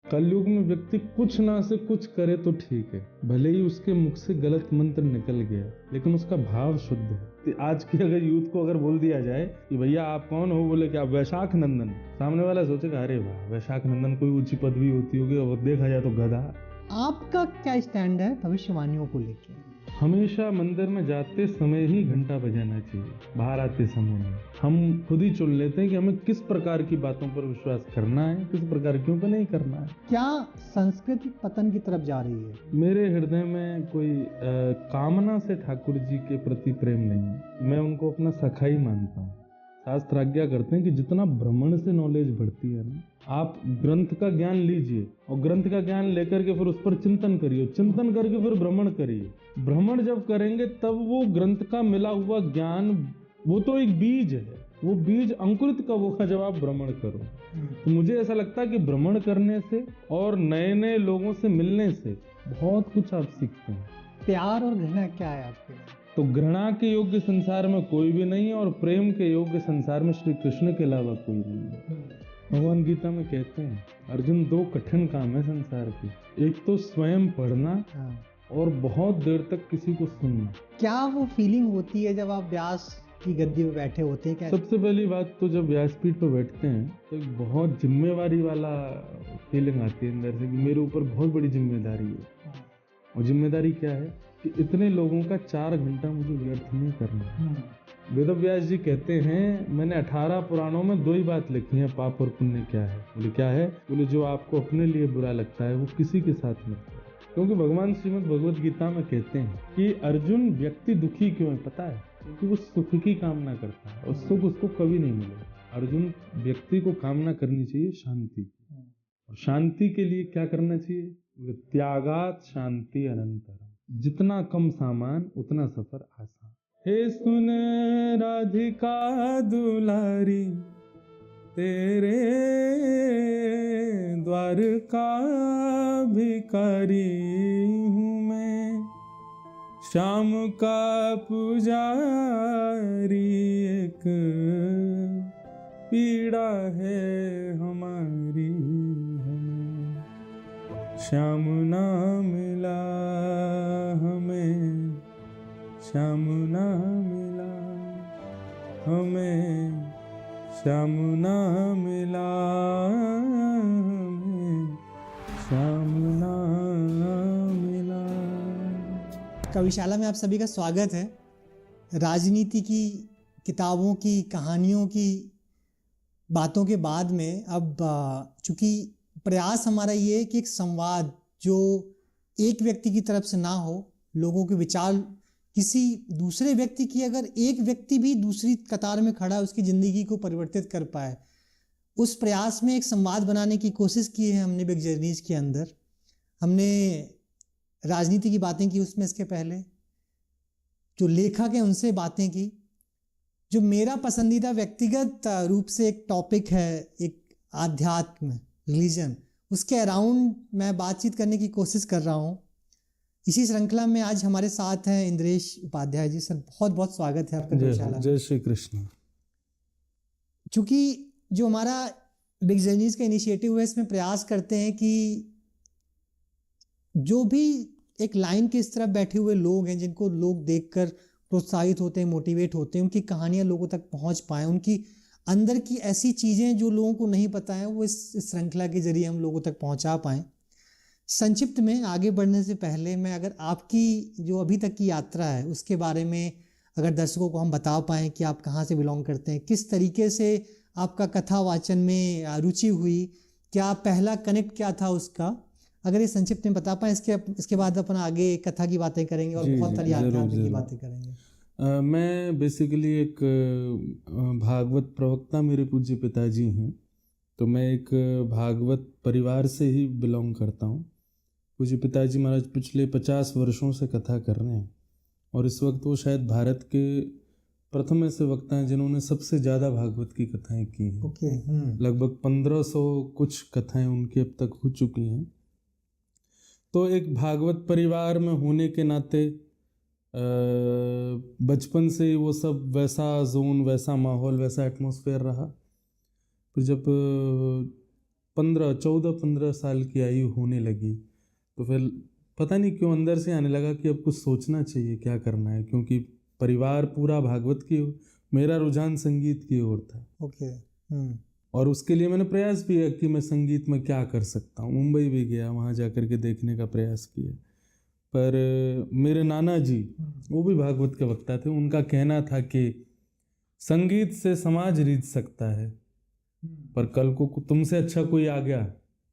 कलयुग में व्यक्ति कुछ ना से कुछ करे तो ठीक है, भले ही उसके मुख से गलत मंत्र निकल गया लेकिन उसका भाव शुद्ध है। तो आज के अगर यूथ को अगर बोल दिया जाए कि भैया आप कौन हो, बोले कि आप वैशाख नंदन, सामने वाला सोचेगा अरे वाह वैशाख नंदन कोई ऊंची पदवी होती होगी, और देखा जाए तो गधा। आपका क्या स्टैंड है भविष्यवाणियों को लेकर? हमेशा मंदिर में जाते समय ही घंटा बजाना चाहिए, बाहर आते समय नहीं। हम खुद ही चुन लेते हैं कि हमें किस प्रकार की बातों पर विश्वास करना है, किस प्रकार की पर नहीं करना है। क्या संस्कृति पतन की तरफ जा रही है? मेरे हृदय में कोई कामना से ठाकुर जी के प्रति प्रेम नहीं है, मैं उनको अपना सखा ही मानता हूँ। शास्त्र आज्ञा करते हैं कि जितना भ्रमण से नॉलेज बढ़ती है ना, आप ग्रंथ का ज्ञान लीजिए और ग्रंथ का ज्ञान लेकर के फिर उस पर चिंतन करिए, चिंतन करके फिर भ्रमण करिए। भ्रमण जब करेंगे तब वो ग्रंथ का मिला हुआ ज्ञान, वो तो एक बीज है, वो बीज अंकुरित कब होगा जब आप भ्रमण करो। तो मुझे ऐसा लगता है कि भ्रमण करने से और नए नए लोगों से मिलने से बहुत कुछ आप सीखते हैं। प्यार और घृणा क्या है आपके लिए? तो घृणा के योग्य संसार में कोई भी नहीं है और प्रेम के योग्य संसार में श्री कृष्ण के अलावा कोई नहीं है। भगवान गीता में कहते हैं अर्जुन, दो कठिन काम है संसार के, एक तो स्वयं पढ़ना और बहुत देर तक किसी को सुनना। क्या वो फीलिंग होती है जब आप व्यास की गद्दी पे बैठे होते हैं? क्या सबसे पहली बात तो जब व्यासपीठ पर बैठते हैं तो एक बहुत जिम्मेवारी वाला फीलिंग आती है अंदर से कि मेरे ऊपर बहुत बड़ी जिम्मेदारी है। और जिम्मेदारी क्या है कि इतने लोगों का 4 घंटा मुझे व्यर्थ नहीं करना। वेद व्यास जी कहते हैं मैंने 18 पुराणों में 2 ही बात लिखी है, पाप और पुण्य क्या है। बोले क्या है? बोले जो आपको अपने लिए बुरा लगता है वो किसी के साथ मत करो। क्योंकि भगवान श्रीमद् भगवत गीता में कहते हैं कि अर्जुन व्यक्ति दुखी क्यों है पता है? क्योंकि वो सुख की कामना करता है और सुख उसको कभी नहीं मिलेगा। अर्जुन व्यक्ति को कामना करनी चाहिए शांति की, और शांति के लिए क्या करना चाहिए? त्यागात शांति अनंतरम, जितना कम सामान उतना सफर आसान। हे सुन राधिका दुलारी, तेरे द्वार का भिखारी हूँ मैं, शाम का पुजारी, एक पीड़ा है हमारी हमें, श्याम ना मिला हमें, श्याम ना मिला हमें, श्याम ना मिला हमें, श्याम ना मिला। कविशाला में आप सभी का स्वागत है। राजनीति की किताबों की कहानियों की बातों के बाद में अब चूंकि प्रयास हमारा ये है कि एक संवाद जो एक व्यक्ति की तरफ से ना हो, लोगों के विचार किसी दूसरे व्यक्ति की, अगर एक व्यक्ति भी दूसरी कतार में खड़ा है उसकी ज़िंदगी को परिवर्तित कर पाए, उस प्रयास में एक संवाद बनाने की कोशिश की है हमने बिग जर्नीज के अंदर। हमने राजनीति की बातें की उसमें, इसके पहले जो लेखक हैं उनसे बातें की। जो मेरा पसंदीदा व्यक्तिगत रूप से एक टॉपिक है, एक आध्यात्म, रिलीजन, उसके अराउंड मैं बातचीत करने की कोशिश कर रहा हूँ। इसी श्रृंखला में आज हमारे साथ हैं इंद्रेश उपाध्याय जी। सर बहुत बहुत स्वागत है आपका कविशाला। जय श्री कृष्ण। चूंकि जो हमारा बिग जर्नीज का इनिशिएटिव है, इसमें प्रयास करते हैं कि जो भी एक लाइन के इस तरफ बैठे हुए लोग हैं, जिनको लोग देखकर प्रोत्साहित होते हैं, मोटिवेट होते हैं, उनकी कहानियां लोगों तक पहुंच पाएं, उनकी अंदर की ऐसी चीज़ें जो लोगों को नहीं पता है वो इस श्रृंखला के जरिए हम लोगों तक पहुंचा पाएं। संक्षिप्त में आगे बढ़ने से पहले मैं अगर आपकी जो अभी तक की यात्रा है उसके बारे में अगर दर्शकों को हम बता पाएँ कि आप कहाँ से बिलोंग करते हैं, किस तरीके से आपका कथा वाचन में रुचि हुई, क्या पहला कनेक्ट क्या था उसका, अगर ये संक्षिप्त में बता पाएँ। इसके बाद अपन आगे कथा की बातें करेंगे और बहुत सारी आध्यात्मिक की बातें करेंगे। मैं बेसिकली एक भागवत प्रवक्ता मेरे पूज्य पिताजी हैं, तो मैं एक भागवत परिवार से ही बिलोंग करता हूँ। पूज्य पिताजी महाराज पिछले 50 वर्षों से कथा कर रहे हैं और इस वक्त वो शायद भारत के प्रथम ऐसे वक्ता हैं जिन्होंने सबसे ज़्यादा भागवत की कथाएं की हैं। लगभग 1500 कुछ कथाएं उनकी अब तक हो चुकी हैं। तो एक भागवत परिवार में होने के नाते बचपन से वो सब वैसा जोन, वैसा माहौल, वैसा एटमॉस्फेयर रहा। फिर जब 14-15 साल की आयु होने लगी तो फिर पता नहीं क्यों अंदर से आने लगा कि अब कुछ सोचना चाहिए, क्या करना है, क्योंकि परिवार पूरा भागवत की ओर, मेरा रुझान संगीत की ओर था। ओके। और उसके लिए मैंने प्रयास भी किया कि मैं संगीत में क्या कर सकता हूँ। मुंबई भी गया, वहाँ जा कर के देखने का प्रयास किया, पर मेरे नाना जी वो भी भागवत के वक्ता थे, उनका कहना था कि संगीत से समाज रीझ सकता है, पर कल को तुमसे अच्छा कोई आ गया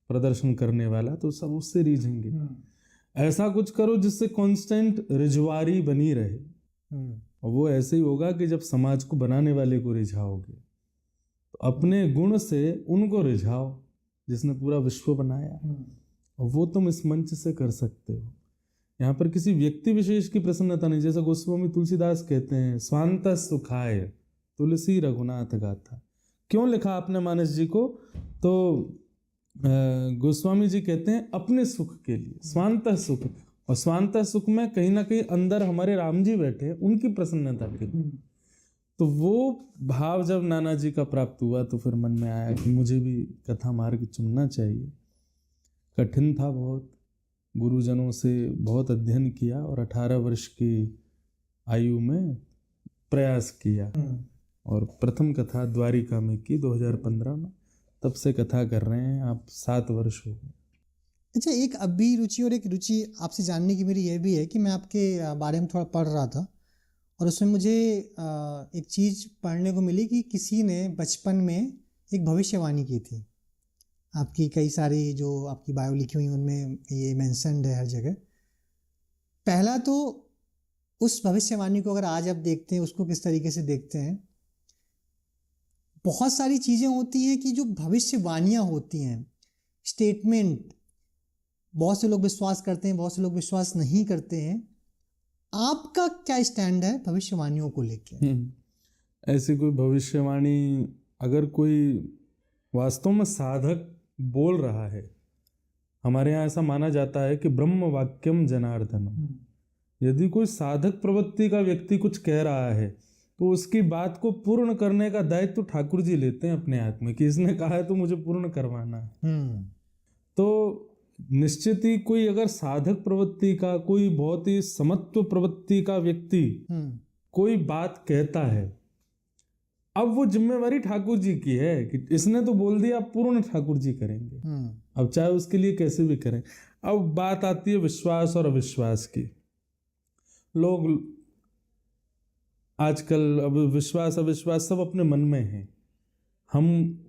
प्रदर्शन करने वाला तो सब उससे रीझेंगे। ऐसा कुछ करो जिससे कांस्टेंट रिझवारी बनी रहे, और वो ऐसे ही होगा कि जब समाज को बनाने वाले को रिझाओगे तो अपने गुण से उनको रिझाओ जिसने पूरा विश्व बनाया, और वो तुम इस मंच से कर सकते हो। यहाँ पर किसी व्यक्ति विशेष की प्रसन्नता नहीं, जैसा गोस्वामी तुलसीदास कहते हैं, स्वांत सुखाय तुलसी रघुनाथ गाथा। क्यों लिखा आपने मानस जी को? तो गोस्वामी जी कहते हैं अपने सुख के लिए, स्वांत सुख, और स्वांत सुख में कहीं ना कहीं अंदर हमारे राम जी बैठे हैं, उनकी प्रसन्नता के लिए। तो वो भाव जब नाना जी का प्राप्त हुआ तो फिर मन में आया कि मुझे भी कथा मार्ग चुनना चाहिए। कठिन था बहुत, गुरुजनों से बहुत अध्ययन किया और 18 वर्ष की आयु में प्रयास किया, और प्रथम कथा द्वारिका में की 2015 में। तब से कथा कर रहे हैं आप, 7 वर्ष हो गए। अच्छा, एक अभी रुचि और एक रुचि आपसे जानने की मेरी यह भी है कि मैं आपके बारे में थोड़ा पढ़ रहा था और उसमें मुझे एक चीज़ पढ़ने को मिली कि किसी ने बचपन में एक भविष्यवाणी की थी। आपकी कई सारी जो आपकी बायो लिखी हुई उनमें ये मेंशन्ड है हर जगह। पहला तो उस भविष्यवाणी को अगर आज आप देखते हैं, उसको किस तरीके से देखते हैं? बहुत सारी चीज़ें होती हैं कि जो भविष्यवाणियाँ होती हैं, स्टेटमेंट, बहुत से लोग विश्वास करते हैं, बहुत से लोग विश्वास नहीं करते हैं। आपका क्या स्टैंड है भविष्यवाणियों को लेकर? ऐसी कोई भविष्यवाणी अगर कोई वास्तव में साधक बोल रहा है, हमारे यहाँ ऐसा माना जाता है कि ब्रह्म वाक्यम जनार्दनम। यदि कोई साधक प्रवृत्ति का व्यक्ति कुछ कह रहा है तो उसकी बात को पूर्ण करने का दायित्व तो ठाकुर जी लेते हैं अपने हाथ में, कि इसने कहा है तो मुझे पूर्ण करवाना है। तो निश्चित ही कोई अगर साधक प्रवृत्ति का, कोई बहुत ही समत्व प्रवृत्ति का व्यक्ति कोई बात कहता है, अब वो जिम्मेवारी ठाकुर जी की है कि इसने तो बोल दिया, पूर्ण ठाकुर जी करेंगे। अब चाहे उसके लिए कैसे भी करें। अब बात आती है विश्वास और अविश्वास की। लोग आजकल अब विश्वास अविश्वास सब अपने मन में है, हम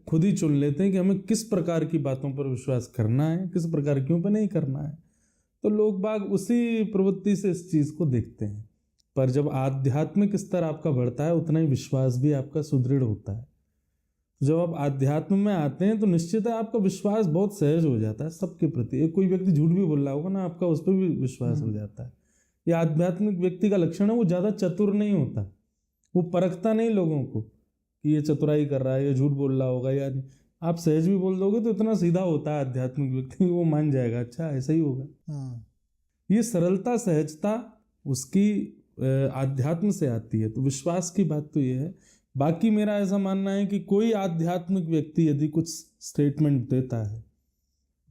खुद ही चुन लेते हैं कि हमें किस प्रकार की बातों पर विश्वास करना है, किस प्रकार की पर नहीं करना है। तो लोग बाग उसी प्रवृत्ति से इस चीज को देखते हैं। पर जब आध्यात्मिक स्तर आपका बढ़ता है उतना ही विश्वास भी आपका सुदृढ़ होता है। जब आप आध्यात्म में आते हैं तो निश्चित है आपका विश्वास बहुत सहज हो जाता है सबके प्रति। एक कोई व्यक्ति झूठ भी बोल रहा होगा ना, आपका उस पर भी विश्वास हो जाता है। ये आध्यात्मिक व्यक्ति का लक्षण है, वो ज्यादा चतुर नहीं होता, वो परखता नहीं लोगों को कि ये चतुराई कर रहा है, ये झूठ बोल रहा होगा या नहीं। आप सहज भी बोल दोगे तो इतना सीधा होता है आध्यात्मिक व्यक्ति, वो मान जाएगा, अच्छा ऐसा ही होगा। ये सरलता सहजता उसकी आध्यात्म से आती है। तो विश्वास की बात तो ये है। बाकी मेरा ऐसा मानना है कि कोई आध्यात्मिक व्यक्ति यदि कुछ स्टेटमेंट देता है,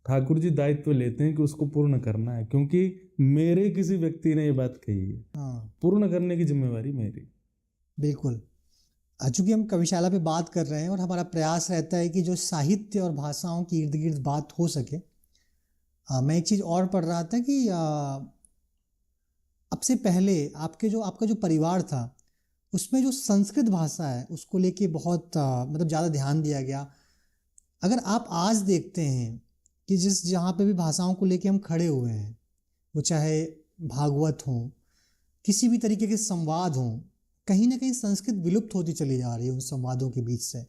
ठाकुर जी दायित्व लेते हैं कि उसको पूर्ण करना है, क्योंकि मेरे किसी व्यक्ति ने ये बात कही है, पूर्ण करने की जिम्मेवारी मेरी। बिल्कुल। चूंकि हम कविशाला पे बात कर रहे हैं और हमारा प्रयास रहता है कि जो साहित्य और भाषाओं की इर्द गिर्द बात हो सके, मैं एक चीज़ और पढ़ रहा था कि अब से पहले आपका जो परिवार था उसमें जो संस्कृत भाषा है उसको लेके बहुत मतलब ज़्यादा ध्यान दिया गया। अगर आप आज देखते हैं कि जहाँ पे भी भाषाओं को लेके हम खड़े हुए हैं, वो चाहे भागवत हो, किसी भी तरीके के संवाद हों, कहीं ना कहीं संस्कृत विलुप्त होती चली जा रही है उन संवादों के बीच से।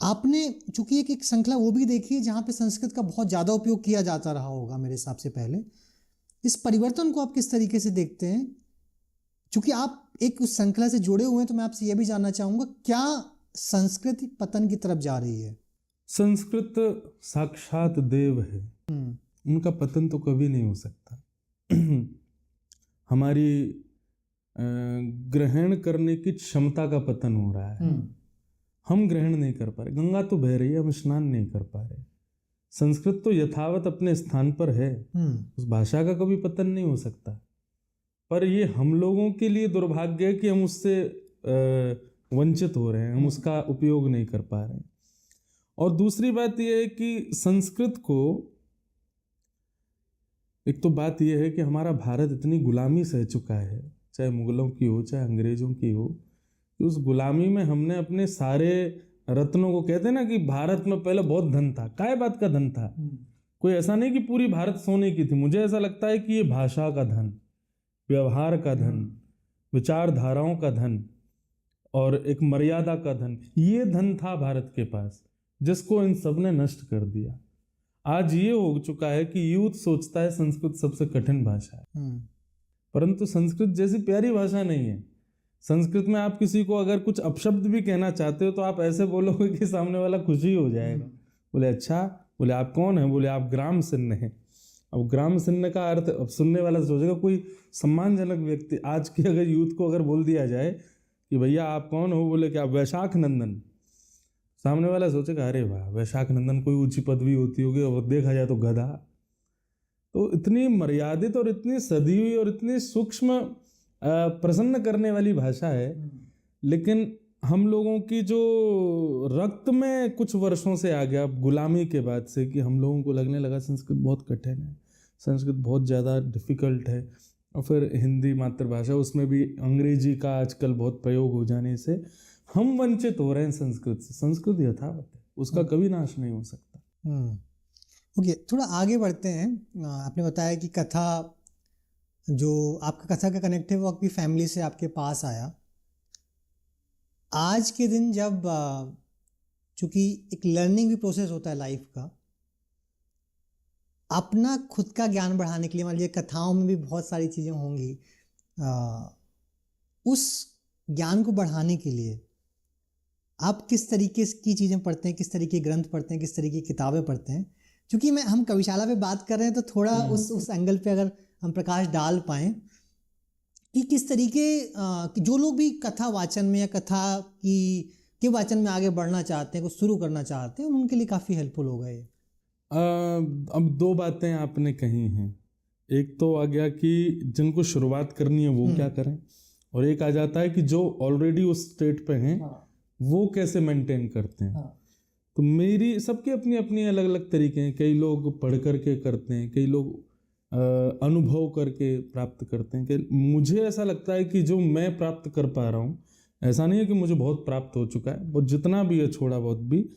आपने चूंकि एक श्रृंखला वो भी देखी है जहाँ पे संस्कृत का बहुत ज़्यादा उपयोग किया जाता रहा होगा मेरे हिसाब से पहले। इस परिवर्तन को आप किस तरीके से देखते हैं? चूंकि आप एक उस श्रृंखला से जुड़े हुए हैं तो मैं आपसे यह भी जानना चाहूँगा, क्या संस्कृत पतन की तरफ जा रही है? संस्कृत साक्षात देव है, उनका पतन तो कभी नहीं हो सकता। हमारी ग्रहण करने की क्षमता का पतन हो रहा है। हम ग्रहण नहीं कर पा रहे। गंगा तो बह रही है, हम स्नान नहीं कर पा रहे। संस्कृत तो यथावत अपने स्थान पर है, उस भाषा का कभी पतन नहीं हो सकता, पर ये हम लोगों के लिए दुर्भाग्य है कि हम उससे वंचित हो रहे हैं, हम उसका उपयोग नहीं कर पा रहे हैं। और दूसरी बात यह है कि संस्कृत को, एक तो बात यह है कि हमारा भारत इतनी गुलामी सह चुका है, चाहे मुगलों की हो चाहे अंग्रेजों की हो, कि उस गुलामी में हमने अपने सारे रत्नों को, कहते हैं ना कि भारत में पहले बहुत धन था, काय बात का धन था, कोई ऐसा नहीं कि पूरी भारत सोने की थी, मुझे ऐसा लगता है कि ये भाषा का धन, व्यवहार का धन, विचारधाराओं का धन और एक मर्यादा का धन, ये धन था भारत के पास, जिसको इन सब ने नष्ट कर दिया। आज ये हो चुका है कि यूथ सोचता है संस्कृत सबसे कठिन भाषा है, परंतु संस्कृत जैसी प्यारी भाषा नहीं है। संस्कृत में आप किसी को अगर कुछ अपशब्द भी कहना चाहते हो तो आप ऐसे बोलोगे कि सामने वाला खुशी हो जाएगा, बोले अच्छा, बोले आप कौन है, बोले आप ग्राम सिन्न हैं। अब ग्राम सिन्न का अर्थ अब सुनने वाला सोचेगा कोई सम्मानजनक व्यक्ति। आज की अगर यूथ को अगर बोल दिया जाए कि भैया आप कौन हो, बोले कि आप वैशाख नंदन, सामने वाला सोचेगा अरे वाह वैशाख नंदन कोई ऊंची पदवी होती होगी, और देखा जाए तो गधा। तो इतनी मर्यादित और इतनी सदी हुई और इतनी सूक्ष्म प्रसन्न करने वाली भाषा है, लेकिन हम लोगों की जो रक्त में कुछ वर्षों से आ गया गुलामी के बाद से, कि हम लोगों को लगने लगा संस्कृत बहुत कठिन है, संस्कृत बहुत ज़्यादा डिफ़िकल्ट है। और फिर हिंदी मातृभाषा, उसमें भी अंग्रेजी का आजकल बहुत प्रयोग हो जाने से हम वंचित हो रहे हैं संस्कृत से। संस्कृत यथावत है, उसका कभी नाश नहीं हो सकता। ओके, थोड़ा आगे बढ़ते हैं। आपने बताया कि कथा, जो आपका कथा का कनेक्ट है वो आपकी फैमिली से आपके पास आया। आज के दिन जब चूंकि एक लर्निंग भी प्रोसेस होता है लाइफ का, अपना खुद का ज्ञान बढ़ाने के लिए, मान लीजिए कथाओं में भी बहुत सारी चीज़ें होंगी, उस ज्ञान को बढ़ाने के लिए आप किस तरीके की चीज़ें पढ़ते हैं, किस तरीके के ग्रंथ पढ़ते हैं, किस तरीके की किताबें पढ़ते हैं? क्योंकि हम कविशाला पे बात कर रहे हैं तो थोड़ा उस एंगल पे अगर हम प्रकाश डाल पाएँ कि किस तरीके जो लोग भी कथा वाचन में या कथा के वाचन में आगे बढ़ना चाहते हैं, कुछ शुरू करना चाहते हैं, उनके लिए काफ़ी हेल्पफुल होगा ये। अब दो बातें आपने कही हैं। एक तो आ गया कि जिनको शुरुआत करनी है वो क्या करें, और एक आ जाता है कि जो ऑलरेडी उस स्टेट पे हैं वो कैसे मेंटेन करते हैं। तो मेरी सबकी अपनी अपनी अलग अलग तरीके हैं। कई लोग पढ़ करके करते हैं, कई लोग अनुभव करके प्राप्त करते हैं। कि मुझे ऐसा लगता है कि जो मैं प्राप्त कर पा रहा हूँ, ऐसा नहीं है कि मुझे बहुत प्राप्त हो चुका है, वो जितना भी है थोड़ा बहुत भी,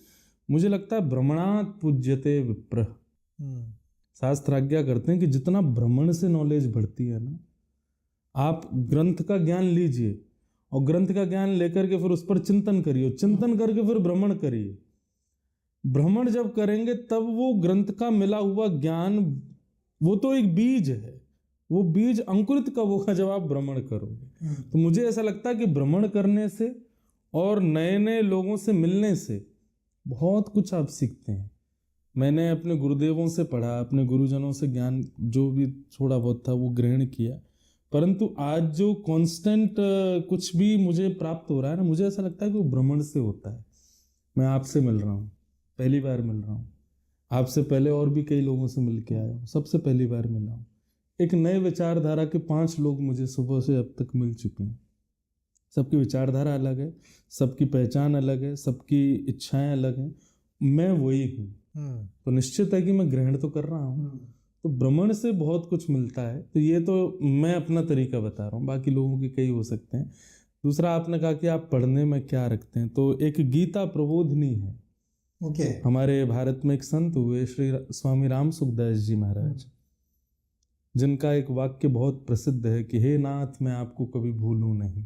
मुझे लगता है भ्रमणात् पूज्यते विप्रः। शास्त्र आज्ञा करते हैं कि जितना भ्रमण से नॉलेज बढ़ती है ना, आप ग्रंथ का ज्ञान लीजिए और ग्रंथ का ज्ञान लेकर के फिर उस पर चिंतन करिए, चिंतन करके फिर भ्रमण करिए। भ्रमण जब करेंगे तब वो ग्रंथ का मिला हुआ ज्ञान, वो तो एक बीज है, वो बीज अंकुरित कब होगा, जब आप भ्रमण करोगे। तो मुझे ऐसा लगता है कि भ्रमण करने से और नए नए लोगों से मिलने से बहुत कुछ आप सीखते हैं। मैंने अपने गुरुदेवों से पढ़ा, अपने गुरुजनों से ज्ञान जो भी थोड़ा बहुत था वो ग्रहण किया, परंतु आज जो कांस्टेंट कुछ भी मुझे प्राप्त हो रहा है ना, मुझे ऐसा लगता है कि वो भ्रमण से होता है। मैं आपसे मिल रहा हूँ, पहली बार मिल रहा हूँ, आपसे पहले और भी कई लोगों से मिल के आया हूँ, सबसे पहली बार मिला हूँ। एक नए विचारधारा के 5 लोग मुझे सुबह से अब तक मिल चुके हैं। सबकी विचारधारा अलग है, सबकी पहचान अलग है, सबकी इच्छाएं अलग हैं, मैं वही हूँ। तो निश्चित है कि मैं ग्रहण तो कर रहा हूँ। तो भ्रमण से बहुत कुछ मिलता है। तो ये तो मैं अपना तरीका बता रहा हूँ, बाकी लोगों के कई हो सकते हैं। दूसरा आपने कहा कि आप पढ़ने में क्या रखते हैं, तो एक गीता प्रबोधिनी है। हमारे भारत में एक संत हुए श्री स्वामी राम सुखदास जी महाराज, जिनका एक वाक्य बहुत प्रसिद्ध है कि हे नाथ मैं आपको कभी भूलूं नहीं।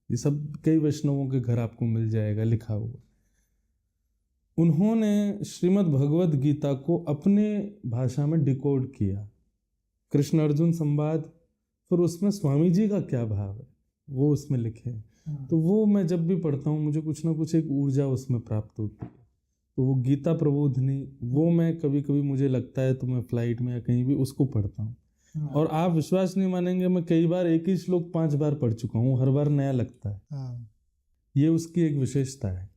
ये सब कई वैष्णवों के घर आपको मिल जाएगा लिखा हुआ। उन्होंने श्रीमद् भगवद गीता को अपने भाषा में डिकोड किया, कृष्ण अर्जुन संवाद, फिर उसमें स्वामी जी का क्या भाव है वो उसमें लिखे। तो वो मैं जब भी पढ़ता हूँ मुझे कुछ ना कुछ एक ऊर्जा उसमें प्राप्त होती है। तो वो गीता प्रबोधिनी, वो मैं कभी कभी मुझे लगता है तो मैं फ्लाइट में या कहीं भी उसको पढ़ता हूँ। और आप विश्वास नहीं मानेंगे, मैं कई बार एक ही श्लोक 5 बार पढ़ चुका हूँ, हर बार नया लगता है। ये उसकी एक विशेषता है।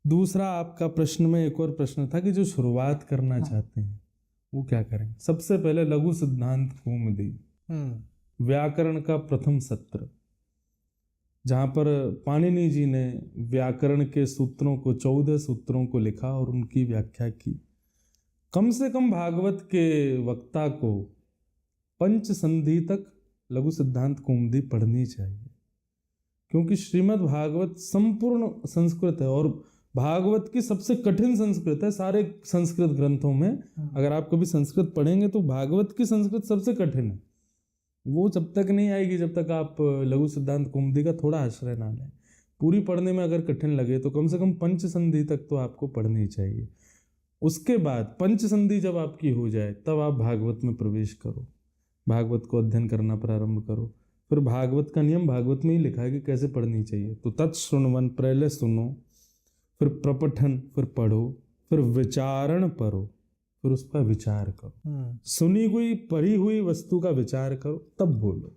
दूसरा आपका प्रश्न में एक और प्रश्न था कि जो शुरुआत करना हाँ। चाहते हैं वो क्या करें। सबसे पहले लघु सिद्धांत कौमुदी व्याकरण का प्रथम सत्र, जहाँ पर पाणिनि जी ने व्याकरण के सूत्रों को 14 सूत्रों को लिखा और उनकी व्याख्या की। कम से कम भागवत के वक्ता को पंच संधि तक लघु सिद्धांत कौमुदी पढ़नी चाहिए, क्योंकि श्रीमद् भागवत संपूर्ण संस्कृत है और भागवत की सबसे कठिन संस्कृत है सारे संस्कृत ग्रंथों में। अगर आप कभी संस्कृत पढ़ेंगे तो भागवत की संस्कृत सबसे कठिन है। वो जब तक नहीं आएगी जब तक आप लघु सिद्धांत कौमुदी का थोड़ा आश्रय ना लें। पूरी पढ़ने में अगर कठिन लगे तो कम से कम पंच संधि तक तो आपको पढ़नी चाहिए। उसके बाद पंच संधि जब आपकी हो जाए तब आप भागवत में प्रवेश करो, भागवत को अध्ययन करना प्रारंभ करो। फिर भागवत का नियम भागवत में ही लिखा है कि कैसे पढ़नी चाहिए। तो तत्शृण्वन, पहले सुनो, फिर प्रपठन, फिर पढ़ो, फिर विचारण करो, फिर उस पर विचार करो। सुनी हुई पढ़ी हुई वस्तु का विचार करो तब बोलो।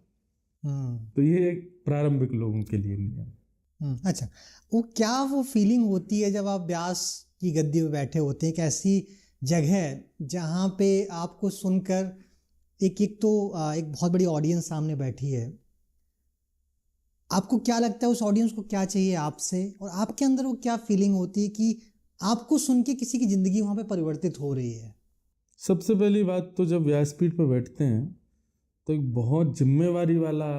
तो ये एक प्रारंभिक लोगों के लिए नियम। अच्छा, वो फीलिंग होती है जब आप व्यास की गद्दी में बैठे होते हैं, एक ऐसी जगह जहाँ पे आपको सुनकर एक बहुत बड़ी ऑडियंस सामने बैठी है, आपको क्या लगता है उस ऑडियंस को क्या चाहिए आपसे, और आपके अंदर वो क्या फीलिंग होती है कि आपको सुन के किसी की जिंदगी वहाँ पे परिवर्तित हो रही है? सबसे पहली बात तो जब व्यासपीठ पर बैठते हैं तो एक बहुत जिम्मेवारी वाला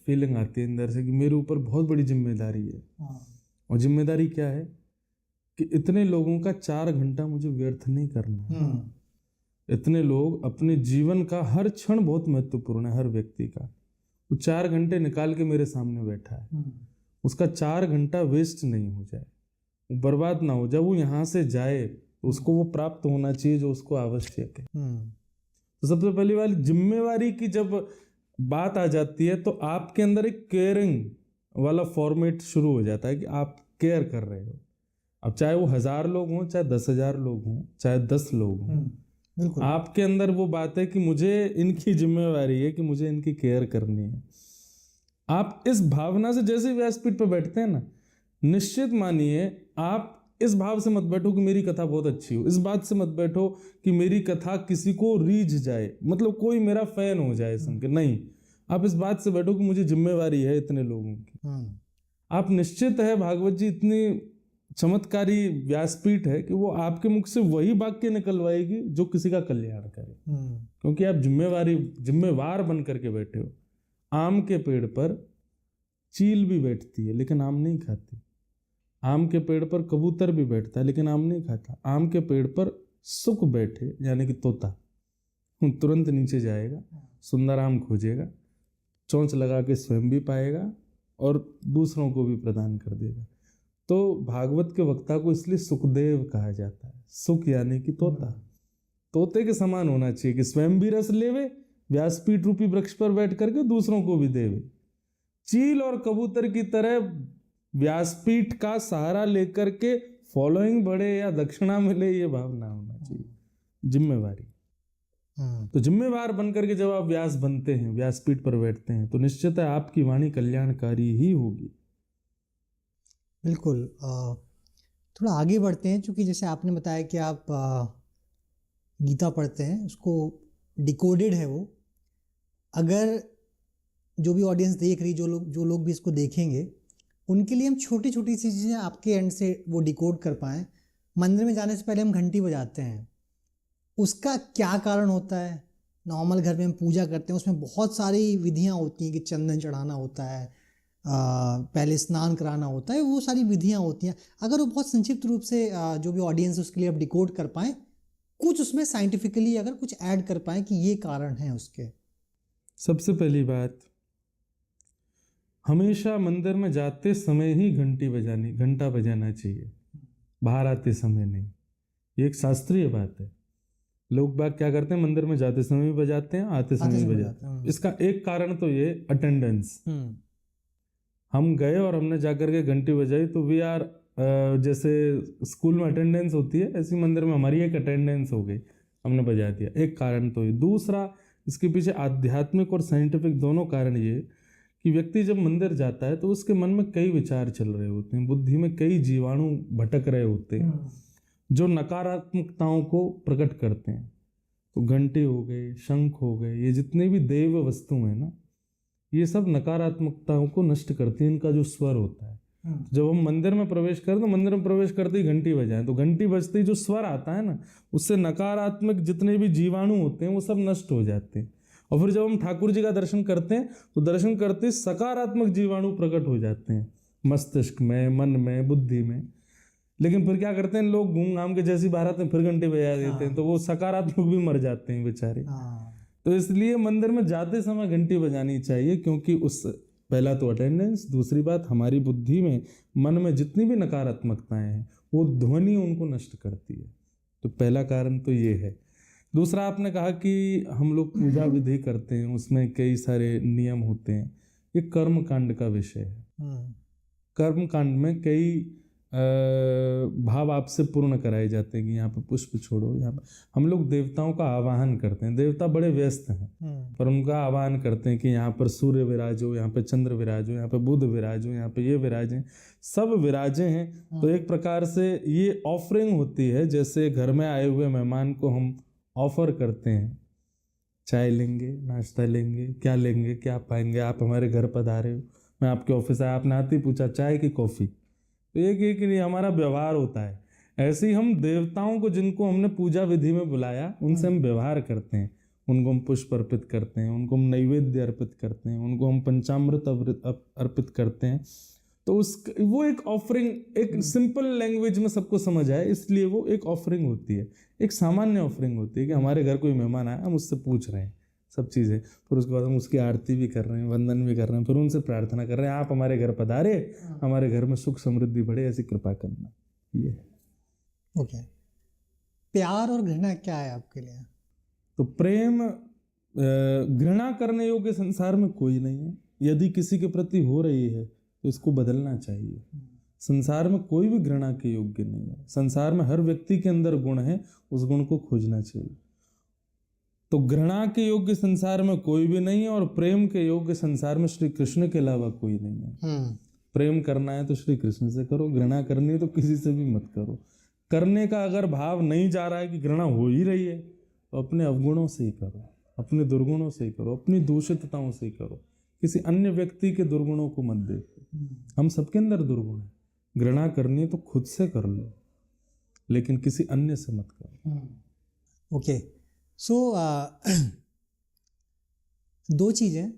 फीलिंग आती है अंदर से कि मेरे ऊपर बहुत बड़ी जिम्मेदारी है। और जिम्मेदारी क्या है कि इतने लोगों का 4 घंटा मुझे व्यर्थ नहीं करना है। इतने लोग, अपने जीवन का हर क्षण बहुत महत्वपूर्ण है हर व्यक्ति का। वो 4 घंटे निकाल के मेरे सामने बैठा है, उसका 4 घंटा वेस्ट नहीं हो जाए, वो बर्बाद ना हो जाए। वो यहाँ से जाए तो उसको वो प्राप्त होना चाहिए जो उसको आवश्यक है। तो सबसे पहली बात जिम्मेवारी की जब बात आ जाती है तो आपके अंदर एक केयरिंग वाला फॉर्मेट शुरू हो जाता है कि आप केयर कर रहे हो। अब चाहे वो 1000 लोग हों, चाहे 10,000 लोग हों, चाहे 10 लोग हों, आपके अंदर वो बात है कि मुझे इनकी जिम्मेवारी है कि मुझे इनकी केयर करनी है। आप इस भावना से जैसे व्यासपीठ पर बैठते हैं ना, निश्चित मानिए आप इस भाव से मत बैठो कि मेरी कथा बहुत अच्छी हो, इस बात से मत बैठो कि मेरी कथा किसी को रीझ जाए, मतलब कोई मेरा फैन हो जाए सुन के। नहीं, आप इस बात से बैठो कि मुझे जिम्मेवारी है इतने लोगों की। आप निश्चित है भागवत जी इतनी चमत्कारी व्यासपीठ है कि वो आपके मुख से वही वाक्य निकलवाएगी जो किसी का कल्याण करे, क्योंकि आप जिम्मेवार बन करके बैठे हो। आम के पेड़ पर चील भी बैठती है लेकिन आम नहीं खाती, आम के पेड़ पर कबूतर भी बैठता है लेकिन आम नहीं खाता। आम के पेड़ पर सुक बैठे यानी कि तोता तुरंत नीचे जाएगा, सुंदर आम खोजेगा, चोंच लगा के स्वयं भी पाएगा और दूसरों को भी प्रदान कर देगा। तो भागवत के वक्ता को इसलिए सुखदेव कहा जाता है। सुख यानी कि तोता, तोते के समान होना चाहिए कि स्वयं भी रस लेवे, व्यासपीठ रूपी वृक्ष पर बैठ करके दूसरों को भी देवे। चील और कबूतर की तरह व्यासपीठ का सहारा लेकर के फॉलोइंग बढ़े या दक्षिणा मिले, ये भावना होना चाहिए। जिम्मेवारी, तो जिम्मेवार बनकर के जब आप व्यास बनते हैं, व्यासपीठ पर बैठते हैं, तो निश्चित है आपकी वाणी कल्याणकारी ही होगी। बिल्कुल। थोड़ा आगे बढ़ते हैं, क्योंकि जैसे आपने बताया कि आप गीता पढ़ते हैं, उसको डिकोडेड है वो। अगर जो भी ऑडियंस देख रही, जो लोग भी इसको देखेंगे, उनके लिए हम छोटी छोटी सी चीज़ें आपके एंड से वो डिकोड कर पाएँ। मंदिर में जाने से पहले हम घंटी बजाते हैं, उसका क्या कारण होता है? नॉर्मल घर में हम पूजा करते हैं, उसमें बहुत सारी विधियाँ होती हैं कि चंदन चढ़ाना होता है, पहले स्नान कराना होता है, वो सारी विधियाँ होती हैं। अगर वो बहुत संक्षिप्त रूप से जो भी ऑडियंस है उसके लिए आप डिकोड कर पाएँ, कुछ उसमें साइंटिफिकली अगर कुछ ऐड कर पाएँ कि ये कारण है उसके। सबसे पहली बात, हमेशा मंदिर में जाते समय ही घंटा बजाना चाहिए, बाहर आते समय नहीं। ये एक शास्त्रीय बात है। लोग बाग क्या करते हैं, मंदिर में जाते समय भी बजाते हैं, आते समय भी बजाते हैं। इसका एक कारण तो ये अटेंडेंस। हम गए और हमने जाकर के घंटी बजाई तो वी आर, जैसे स्कूल में अटेंडेंस होती है, ऐसी मंदिर में हमारी एक अटेंडेंस हो गई, हमने बजा दिया। एक कारण तो ये। दूसरा, इसके पीछे आध्यात्मिक और साइंटिफिक दोनों कारण ये कि व्यक्ति जब मंदिर जाता है तो उसके मन में कई विचार चल रहे होते हैं, बुद्धि में कई जीवाणु भटक रहे होते हैं जो नकारात्मकताओं को प्रकट करते हैं। तो घंटे हो गए, शंख हो गए, ये जितने भी देव वस्तु हैं ना, ये सब नकारात्मकताओं को नष्ट करती हैं। इनका जो स्वर होता है, जब हम मंदिर में प्रवेश करें तो मंदिर में प्रवेश करते ही घंटी बजाएं, तो घंटी बजते ही जो स्वर आता है ना, उससे नकारात्मक जितने भी जीवाणु होते हैं वो सब नष्ट हो जाते हैं। और फिर जब हम ठाकुर जी का दर्शन करते हैं तो दर्शन करते सकारात्मक जीवाणु प्रकट हो जाते हैं मस्तिष्क में, मन में, बुद्धि में। लेकिन फिर क्या करते हैं लोग, घूम घाम के जैसी बारात में फिर घंटे बजा देते हैं, तो वो सकारात्मक भी मर जाते हैं बेचारे। तो इसलिए मंदिर में जाते समय घंटी बजानी चाहिए, क्योंकि उस पहला तो अटेंडेंस, दूसरी बात हमारी बुद्धि में, मन में जितनी भी नकारात्मकताएं हैं वो ध्वनि उनको नष्ट करती है। तो पहला कारण तो ये है। दूसरा, आपने कहा कि हम लोग पूजा विधि करते हैं, उसमें कई सारे नियम होते हैं। ये कर्म कांड का विषय है। कर्म कांड में कई भाव आपसे पूर्ण कराए जाते हैं कि यहाँ पे पुष्प छोड़ो, यहाँ पे हम लोग देवताओं का आवाहन करते हैं। देवता बड़े व्यस्त हैं, पर उनका आवाहन करते हैं कि यहाँ पर सूर्य विराजो, यहाँ पे चंद्र विराजो, यहाँ पे बुध विराजो, यहाँ पे ये विराजे, सब विराजे हैं। तो एक प्रकार से ये ऑफरिंग होती है, जैसे घर में आए हुए मेहमान को हम ऑफर करते हैं, चाय लेंगे, नाश्ता लेंगे, क्या लेंगे, क्या पाएंगे, आप हमारे घर पधारे हो, मैं आपके ऑफिस आया, आपने आते ही पूछा चाय की कॉफ़ी। तो एक एक नहीं हमारा व्यवहार होता है। ऐसे ही हम देवताओं को, जिनको हमने पूजा विधि में बुलाया, उनसे हम व्यवहार करते हैं। उनको हम पुष्प अर्पित करते हैं, उनको हम नैवेद्य अर्पित करते हैं, उनको हम पंचामृत अर्पित करते हैं। तो वो एक ऑफरिंग, एक सिंपल लैंग्वेज में सबको समझ आए, इसलिए वो एक ऑफरिंग होती है, एक सामान्य ऑफरिंग होती है कि हमारे घर कोई मेहमान आया, हम उससे पूछ रहे हैं सब चीज़ें, फिर उसके बाद हम उसकी आरती भी कर रहे हैं, वंदन भी कर रहे हैं, फिर उनसे प्रार्थना कर रहे हैं, आप हमारे घर पधारे, हमारे घर में सुख समृद्धि बढ़े, ऐसी कृपा करना। ये ओके। प्यार और घृणा क्या है आपके लिए? तो प्रेम, घृणा करने योग्य संसार में कोई नहीं है। यदि किसी के प्रति हो रही है तो इसको बदलना चाहिए। संसार में कोई भी घृणा के योग्य नहीं है। संसार में हर व्यक्ति के अंदर गुण है, उस गुण को खोजना चाहिए। तो घृणा के योग्य संसार में कोई भी नहीं है, और प्रेम के योग्य संसार में श्री कृष्ण के अलावा कोई नहीं है। प्रेम करना है तो श्री कृष्ण से करो, घृणा करनी है तो किसी से भी मत करो। करने का अगर भाव नहीं जा रहा है कि घृणा हो ही रही है, तो अपने अवगुणों से ही करो, अपने दुर्गुणों से ही करो, अपनी दूषितताओं से ही करो। किसी अन्य व्यक्ति के दुर्गुणों को मत देखो। हम सबके अंदर दुर्गुण है। घृणा करनी है तो खुद से कर लो, लेकिन किसी अन्य से मत करो। ओके। सो दो चीज़ें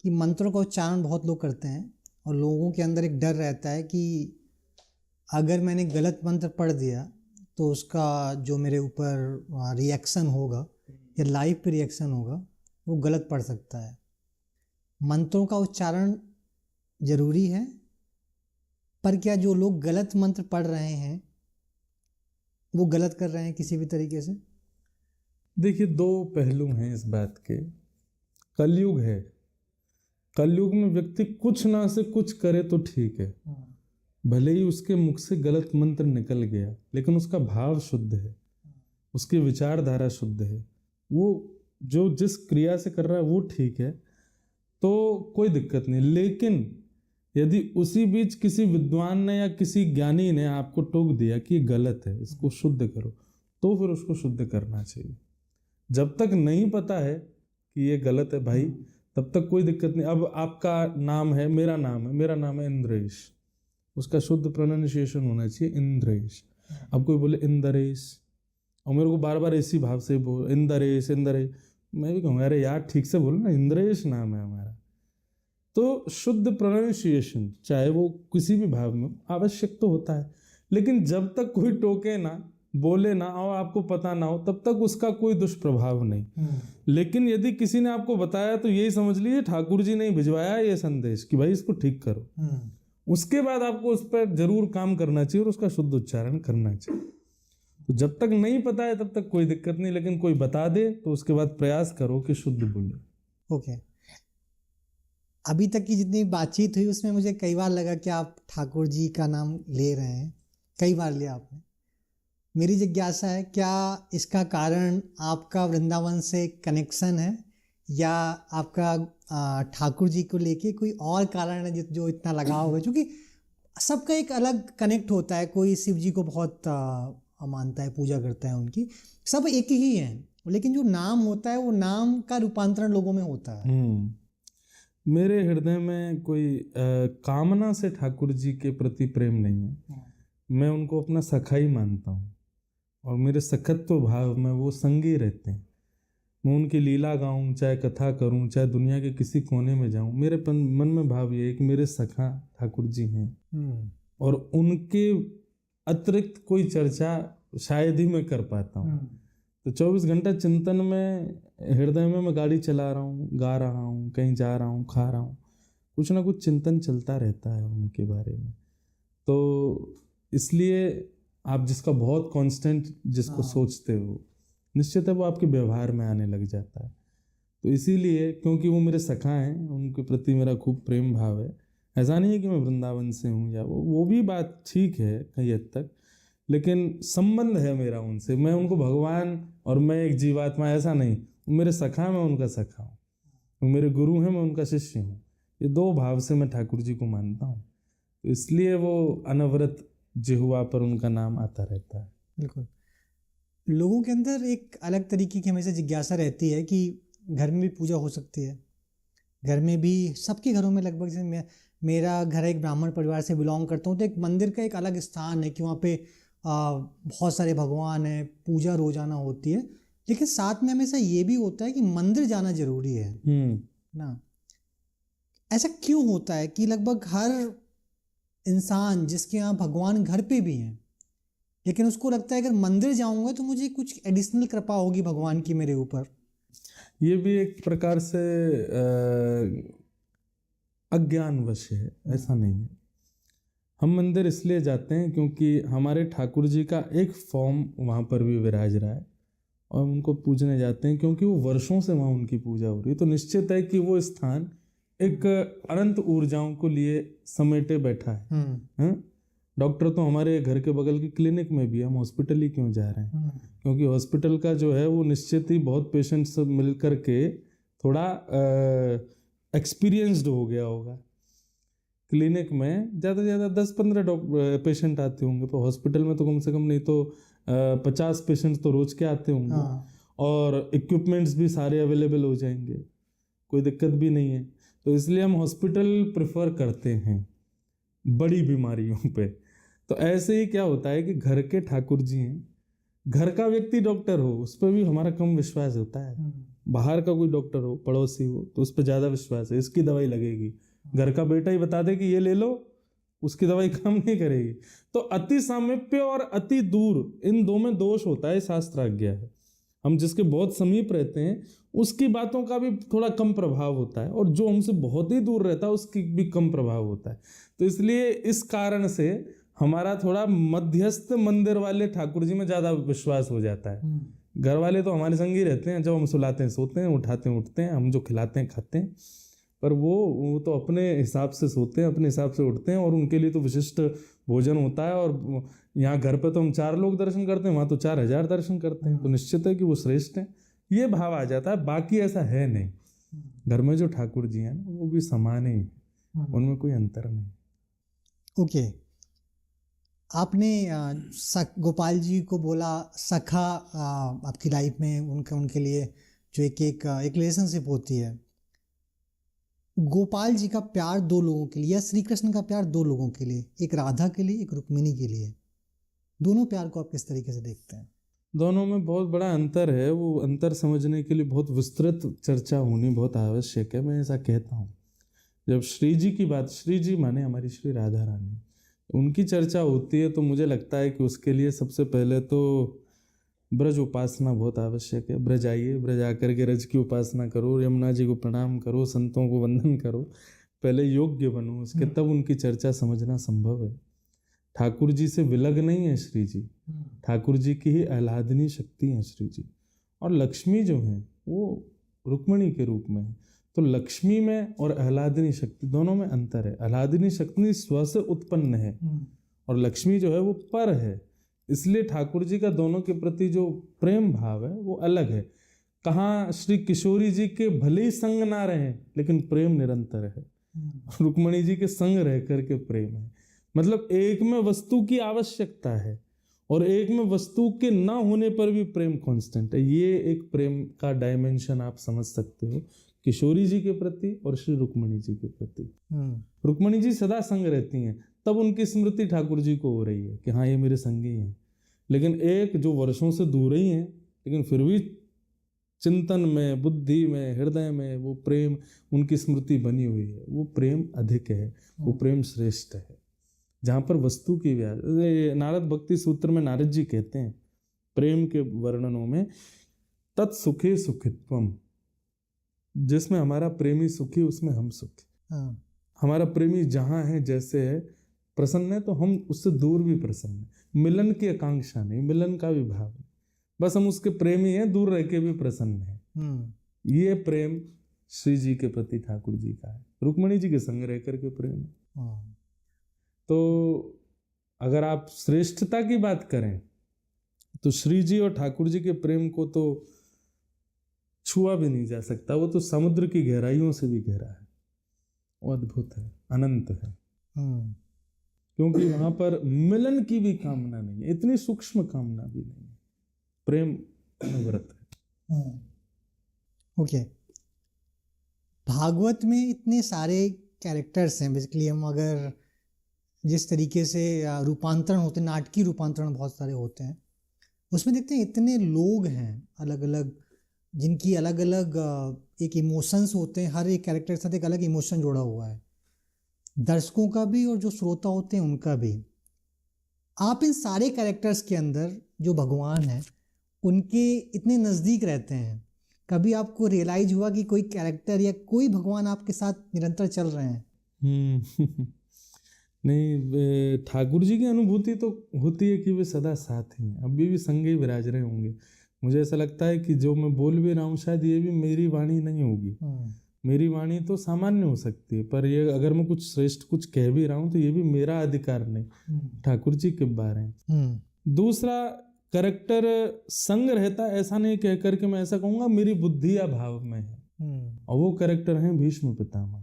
कि मंत्रों का उच्चारण बहुत लोग करते हैं, और लोगों के अंदर एक डर रहता है कि अगर मैंने गलत मंत्र पढ़ दिया तो उसका जो मेरे ऊपर रिएक्शन होगा या लाइफ पे रिएक्शन होगा वो गलत पड़ सकता है। मंत्रों का उच्चारण जरूरी है, पर क्या जो लोग गलत मंत्र पढ़ रहे हैं वो गलत कर रहे हैं किसी भी तरीके से? देखिए, दो पहलू हैं इस बात के। कलयुग है, कलयुग में व्यक्ति कुछ ना से कुछ करे तो ठीक है, भले ही उसके मुख से गलत मंत्र निकल गया, लेकिन उसका भाव शुद्ध है, उसकी विचारधारा शुद्ध है, वो जो जिस क्रिया से कर रहा है वो ठीक है, तो कोई दिक्कत नहीं। लेकिन यदि उसी बीच किसी विद्वान ने या किसी ज्ञानी ने आपको टोक दिया कि ये गलत है, इसको शुद्ध करो, तो फिर उसको शुद्ध करना चाहिए। जब तक नहीं पता है कि ये गलत है भाई, तब तक कोई दिक्कत नहीं। अब आपका नाम है, मेरा नाम है इंद्रेश, उसका शुद्ध प्रोनाउंसिएशन होना चाहिए इंद्रेश। अब कोई बोले इंदरेश, और मेरे को बार बार इसी भाव से बोल इंदरेश, मैं भी कहूँगा अरे यार ठीक से बोलो ना, इंद्रेश नाम है हमारा। तो शुद्ध प्रोनाउंसिएशन चाहे वो किसी भी भाव में आवश्यक तो होता है, लेकिन जब तक कोई टोके ना, बोले ना और आपको पता ना हो, तब तक उसका कोई दुष्प्रभाव नहीं। लेकिन यदि किसी ने आपको बताया तो यही समझ लीजिए ठाकुर जी ने भिजवाया ये संदेश कि भाई इसको ठीक करो। उसके बाद आपको उस पर जरूर काम करना चाहिए और उसका शुद्ध उच्चारण करना चाहिए। तो जब तक नहीं पता है तब तक कोई दिक्कत नहीं, लेकिन कोई बता दे तो उसके बाद प्रयास करो कि शुद्ध बोले। ओके। अभी तक की जितनी बातचीत हुई उसमें मुझे कई बार लगा कि आप ठाकुर जी का नाम ले रहे हैं, कई बार लिया आपने। मेरी जिज्ञासा है, क्या इसका कारण आपका वृंदावन से कनेक्शन है, या आपका ठाकुर जी को लेके कोई और कारण है जो इतना लगाव है? क्योंकि सबका एक अलग कनेक्ट होता है, कोई शिव जी को बहुत मानता है, पूजा करता है उनकी, सब एक ही हैं, लेकिन जो नाम होता है वो नाम का रूपांतरण लोगों में होता है। मेरे हृदय में कोई कामना से ठाकुर जी के प्रति प्रेम नहीं है। मैं उनको अपना सखा ही मानता हूँ और मेरे सखत्व भाव में वो संगी रहते हैं। मैं उनकी लीला गाऊं, चाहे कथा करूं, चाहे दुनिया के किसी कोने में जाऊं, मेरे मन में भाव ये है कि मेरे सखा ठाकुर जी हैं और उनके अतिरिक्त कोई चर्चा शायद ही मैं कर पाता हूँ। तो 24 घंटा चिंतन में हृदय में मैं गाड़ी चला रहा हूँ, गा रहा हूँ, कहीं जा रहा हूँ, खा रहा हूँ, कुछ ना कुछ चिंतन चलता रहता है उनके बारे में। तो इसलिए आप जिसका बहुत कांस्टेंट जिसको सोचते हो, निश्चित है वो आपके व्यवहार में आने लग जाता है। तो इसीलिए क्योंकि वो मेरे सखा हैं, उनके प्रति मेरा खूब प्रेम भाव है। ऐसा नहीं है कि मैं वृंदावन से हूँ या वो भी बात ठीक है कई हद तक, लेकिन संबंध है मेरा उनसे। मैं उनको भगवान और मैं एक जीवात्मा ऐसा नहीं, मेरे सखा, मैं उनका सखा हूँ, वो मेरे गुरु हैं, मैं उनका शिष्य हूँ। ये दो भाव से मैं ठाकुर जी को मानता हूँ, तो इसलिए वो अनवरत जिह्वा पर उनका नाम आता रहता है। बिल्कुल। लोगों के अंदर एक अलग तरीके की हमेशा जिज्ञासा रहती है कि घर में भी पूजा हो सकती है, घर में भी, सबके घरों में लगभग, जैसे मेरा घर एक ब्राह्मण परिवार से बिलोंग करता हूँ, तो एक मंदिर का एक अलग स्थान है कि वहाँ पे बहुत सारे भगवान हैं, पूजा रोजाना होती है, लेकिन साथ में हमेशा ये भी होता है कि मंदिर जाना जरूरी है ना। ऐसा क्यों होता है कि लगभग हर इंसान जिसके यहाँ भगवान घर पे भी हैं, लेकिन उसको लगता है अगर मंदिर जाऊंगा तो मुझे कुछ एडिशनल कृपा होगी भगवान की मेरे ऊपर? ये भी एक प्रकार से अज्ञानवश है, ऐसा नहीं है। हम मंदिर इसलिए जाते हैं क्योंकि हमारे ठाकुर जी का एक फॉर्म वहाँ पर भी विराज रहा है और उनको पूजने जाते हैं क्योंकि वो वर्षों से वहाँ उनकी पूजा हो रही है। तो निश्चित है कि वो स्थान एक अनंत ऊर्जाओं को लिए समेटे बैठा है। डॉक्टर तो हमारे घर के बगल की क्लिनिक में भी, हम हॉस्पिटल ही क्यों जा रहे हैं? क्योंकि हॉस्पिटल का जो है वो निश्चित ही बहुत पेशेंट्स मिल करके थोड़ा एक्सपीरियंस्ड हो गया होगा। क्लिनिक में ज़्यादा से ज़्यादा 10-15 पेशेंट आते होंगे, पर हॉस्पिटल में तो कम से कम नहीं तो 50 पेशेंट तो रोज के आते होंगे। और इक्विपमेंट्स भी सारे अवेलेबल हो जाएंगे, कोई दिक्कत भी नहीं है। तो इसलिए हम हॉस्पिटल प्रेफर करते हैं बड़ी बीमारियों पे। तो ऐसे ही क्या होता है कि घर के ठाकुर जी हैं, घर का व्यक्ति डॉक्टर हो उस पर भी हमारा कम विश्वास होता है। बाहर का कोई डॉक्टर हो, पड़ोसी हो, तो उस पर ज़्यादा विश्वास है, इसकी दवाई लगेगी। घर का बेटा ही बता दे कि ये ले लो, उसकी दवाई काम नहीं करेगी। तो अति सामीप्य और अति दूर, इन दो में दोष होता है, शास्त्राज्ञा है। हम जिसके बहुत समीप रहते हैं उसकी बातों का भी थोड़ा कम प्रभाव होता है, और जो हमसे बहुत ही दूर रहता है उसकी भी कम प्रभाव होता है। तो इसलिए इस कारण से हमारा थोड़ा मध्यस्थ मंदिर वाले ठाकुर जी में ज़्यादा विश्वास हो जाता है। घर वाले तो हमारे संग ही रहते हैं, जब हम सुलाते हैं सोते हैं, उठाते हैं उठते हैं, हम जो खिलाते हैं खाते हैं, पर वो तो अपने हिसाब से सोते हैं, अपने हिसाब से उठते हैं, और उनके लिए तो विशिष्ट भोजन होता है। और यहाँ घर पे तो हम 4 लोग दर्शन करते हैं, वहाँ तो 4000 दर्शन करते हैं। तो निश्चित है कि वो श्रेष्ठ हैं, ये भाव आ जाता है। बाकी ऐसा है नहीं, घर में जो ठाकुर जी हैं वो भी समान ही, उनमें कोई अंतर नहीं। ओके, आपने गोपाल जी को बोला सखा, आपकी लाइफ में उनके लिए जो एक रिलेशनशिप होती है। गोपाल जी का प्यार 2 लोगों के लिए, या श्री कृष्ण का प्यार 2 लोगों के लिए, एक राधा के लिए, एक रुक्मिणी के लिए, दोनों प्यार को आप किस तरीके से देखते हैं? दोनों में बहुत बड़ा अंतर है। वो अंतर समझने के लिए बहुत विस्तृत चर्चा होनी बहुत आवश्यक है। मैं ऐसा कहता हूँ, जब श्री जी की बात, श्री जी माने हमारी श्री राधा रानी, उनकी चर्चा होती है तो मुझे लगता है कि उसके लिए सबसे पहले तो ब्रज उपासना बहुत आवश्यक है। ब्रज आइए, ब्रज आकर के रज की उपासना करो, यमुना जी को प्रणाम करो, संतों को वंदन करो, पहले योग्य बनो, उसके तब उनकी चर्चा समझना संभव है। ठाकुर जी से विलग नहीं है श्री जी, ठाकुर जी की ही आह्लादनी शक्ति है श्री जी। और लक्ष्मी जो है वो रुक्मिणी के रूप में है। तो लक्ष्मी में और आह्लादनी शक्ति दोनों में अंतर है। आह्लादनी शक्ति स्व से उत्पन्न है और लक्ष्मी जो है वो पर है। इसलिए ठाकुर जी का दोनों के प्रति जो प्रेम भाव है वो अलग है। कहाँ श्री किशोरी जी के भले ही संग ना रहे लेकिन प्रेम निरंतर है, रुक्मणी जी के संग रह करके प्रेम है। मतलब एक में वस्तु की आवश्यकता है और एक में वस्तु के ना होने पर भी प्रेम कांस्टेंट है। ये एक प्रेम का डायमेंशन आप समझ सकते हो किशोरी जी के प्रति और श्री रुक्मणी जी के प्रति। रुक्मणी जी सदा संग रहती हैं, तब उनकी स्मृति ठाकुर जी को हो रही है कि हाँ ये मेरे संगी हैं। लेकिन एक जो वर्षों से दूर ही हैं लेकिन फिर भी चिंतन में, बुद्धि में, हृदय में वो प्रेम, उनकी स्मृति बनी हुई है, वो प्रेम अधिक है, वो प्रेम श्रेष्ठ है। जहाँ पर वस्तु की नारद भक्ति सूत्र में नारद जी कहते हैं प्रेम के वर्णनों में, तत्सुखे सुखित्वम, जिसमें हमारा प्रेमी सुखी उसमें हम सुखी। हमारा प्रेमी जहाँ है जैसे है प्रसन्न है तो हम उससे दूर भी प्रसन्न है। मिलन की आकांक्षा नहीं, मिलन का भी भाव नहीं, बस हम उसके प्रेमी हैं, दूर रह के भी प्रसन्न है। ये प्रेम श्री जी के प्रति ठाकुर जी का है, रुक्मणी जी के संग रह करके प्रेम है। तो अगर आप श्रेष्ठता की बात करें तो श्री जी और ठाकुर जी के प्रेम को तो छुआ भी नहीं जा सकता, वो तो समुद्र की गहराइयों से भी गहरा है, वो अद्भुत है, अनंत है। क्योंकि वहां पर मिलन की भी कामना नहीं है, इतनी सूक्ष्म कामना भी नहीं है, प्रेम व्रत है। ओके, भागवत में इतने सारे कैरेक्टर्स हैं, बेसिकली हम अगर जिस तरीके से रूपांतरण होते हैं, नाटकीय रूपांतरण बहुत सारे होते हैं, उसमें देखते हैं इतने लोग हैं अलग अलग, जिनकी अलग अलग एक इमोशंस होते हैं, हर एक कैरेक्टर के साथ एक अलग इमोशन जुड़ा हुआ है, दर्शकों का भी और जो श्रोता होते हैं उनका भी। आप इन सारे कैरेक्टर्स के अंदर जो भगवान हैं उनके इतने नज़दीक रहते हैं, कभी आपको रियलाइज हुआ कि कोई कैरेक्टर या कोई भगवान आपके साथ निरंतर चल रहे हैं? नहीं, ठाकुर जी की अनुभूति तो होती है कि वे सदा साथ ही हैं, अभी भी संग ही विराज रहे होंगे। मुझे ऐसा लगता है कि जो मैं बोल भी रहा हूँ शायद ये भी मेरी वाणी नहीं होगी, मेरी वाणी तो सामान्य हो सकती है, पर ये अगर मैं कुछ श्रेष्ठ कुछ कह भी रहा हूँ तो ये भी मेरा अधिकार नहीं, ठाकुर जी के बारे हैं। दूसरा, कैरेक्टर संग रहता ऐसा नहीं कह करके मैं ऐसा कहूँगा मेरी बुद्धि या भाव में है, और वो कैरेक्टर हैं भीष्म पितामह।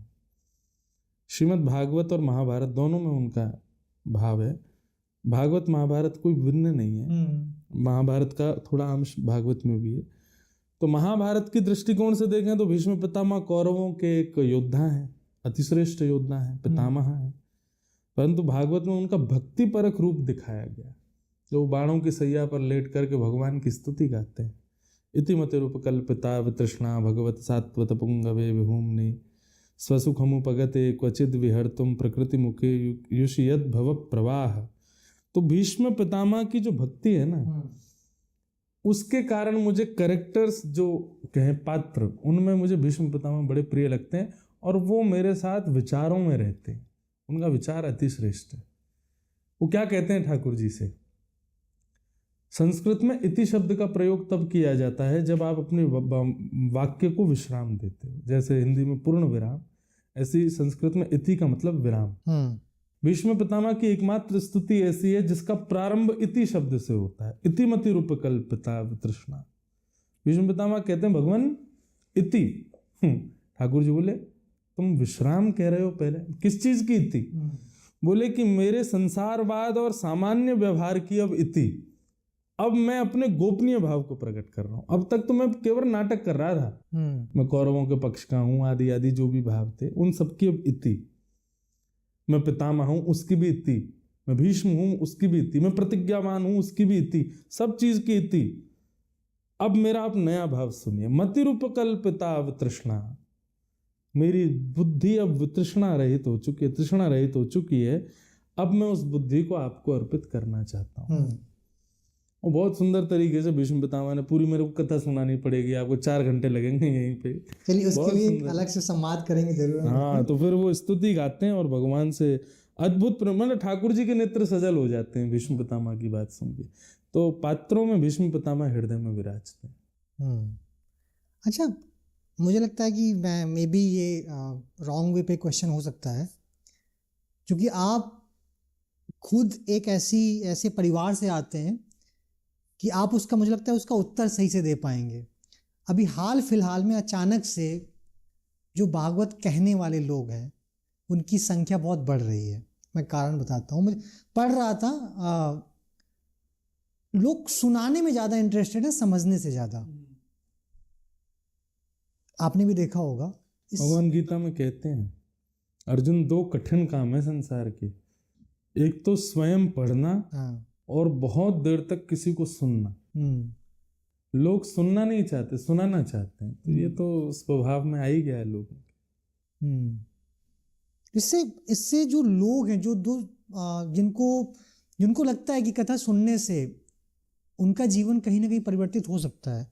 श्रीमद् भागवत और महाभारत दोनों में उनका भाव है। भागवत महाभारत कोई भिन्न नहीं है, महाभारत का थोड़ा अंश भागवत में भी है। तो महाभारत की दृष्टिकोण से देखें तो भीष्म पितामह कौरवों के एक योद्धा हैं, अतिश्रेष्ठ योद्धा हैं, पितामह हैं, परंतु भागवत में उनका भक्ति परक रूप दिखाया गया, जो बाणों की सैया पर लेट करके भगवान की स्तुति गाते हैं। इतिमतिरूपकल्पिता वितृष्णा भगवत सात्वत पुंगवे विभूम्नि स्वसुखमुपगते क्वचिद विहर्तुम प्रकृति मुखे युषयद भव प्रवाह। तो भीष्म पितामह की जो भक्ति है ना, उसके कारण मुझे कैरेक्टर्स जो कहें पात्र, उनमें मुझे भीष्म पितामह बड़े प्रिय लगते हैं, और वो मेरे साथ विचारों में रहते हैं, उनका विचार अति श्रेष्ठ है। वो क्या कहते हैं ठाकुर जी से, संस्कृत में इति शब्द का प्रयोग तब किया जाता है जब आप अपने वाक्य को विश्राम देते हो, जैसे हिंदी में पूर्ण विराम, ऐसी संस्कृत में इति का मतलब विराम। भीष्म पितामह की एकमात्र स्तुति ऐसी है जिसका प्रारंभ इति शब्द से होता है, इतिमति रूपकल्पिता वितृष्णा। भीष्म पितामह कहते हैं भगवान इति, ठाकुर जी बोले तुम विश्राम कह रहे हो, पहले किस चीज की इति? बोले कि मेरे संसारवाद और सामान्य व्यवहार की अब इति, अब मैं अपने गोपनीय भाव को प्रकट कर रहा हूं। अब तक तो मैं केवल नाटक कर रहा था, मैं कौरवों के पक्ष का हूं, आदि आदि जो भी भाव थे उन सबकी अब इति। मैं पितामह हूं उसकी भी इति, मैं भीष्म हूं उसकी भी इति, मैं प्रतिज्ञावान हूं उसकी भी इति, सब चीज की इति। अब मेरा आप नया भाव सुनिए, मतिरूपकल्पिता वितृष्णा, मेरी बुद्धि अब वितृष्णा रहित हो चुकी है, तृष्णा रहित हो चुकी है, अब मैं उस बुद्धि को आपको अर्पित करना चाहता हूँ। और बहुत सुंदर तरीके से भीष्म पितामह ने पूरी, मेरे को कथा सुनानी पड़ेगी आपको, 4 घंटे लगेंगे यहीं पे, चलिए उसके लिए अलग से संवाद करेंगे जरूर। हाँ, तो फिर वो स्तुति गाते हैं और भगवान से अद्भुत, मतलब ठाकुर जी के नेत्र सजल हो जाते हैं भीष्म पितामह की बात सुन के। तो पात्रों में भीष्म पितामह हृदय में विराजते हैं। अच्छा, मुझे लगता है कि मैं मे बी ये रॉन्ग वे पे क्वेश्चन हो सकता है, क्योंकि आप खुद एक ऐसे परिवार से आते हैं कि आप उसका, मुझे लगता है उसका उत्तर सही से दे पाएंगे। अभी हाल फिलहाल में अचानक से जो भागवत कहने वाले लोग हैं उनकी संख्या बहुत बढ़ रही है। मैं कारण बताता हूँ। मैं पढ़ रहा था, लोग सुनाने में ज़्यादा इंटरेस्टेड है समझने से ज़्यादा। आपने भी देखा होगा। भगवान गीता में कहते हैं अर्जुन, दो कठिन काम है संसार के, एक तो स्वयं पढ़ना और बहुत देर तक किसी को सुनना। लोग सुनना नहीं चाहते, सुनाना चाहते हैं। तो ये तो स्वभाव में आ ही गया है लोगों के। इससे जो लोग हैं, जो दो जिनको लगता है कि कथा सुनने से उनका जीवन कहीं ना कहीं परिवर्तित हो सकता है,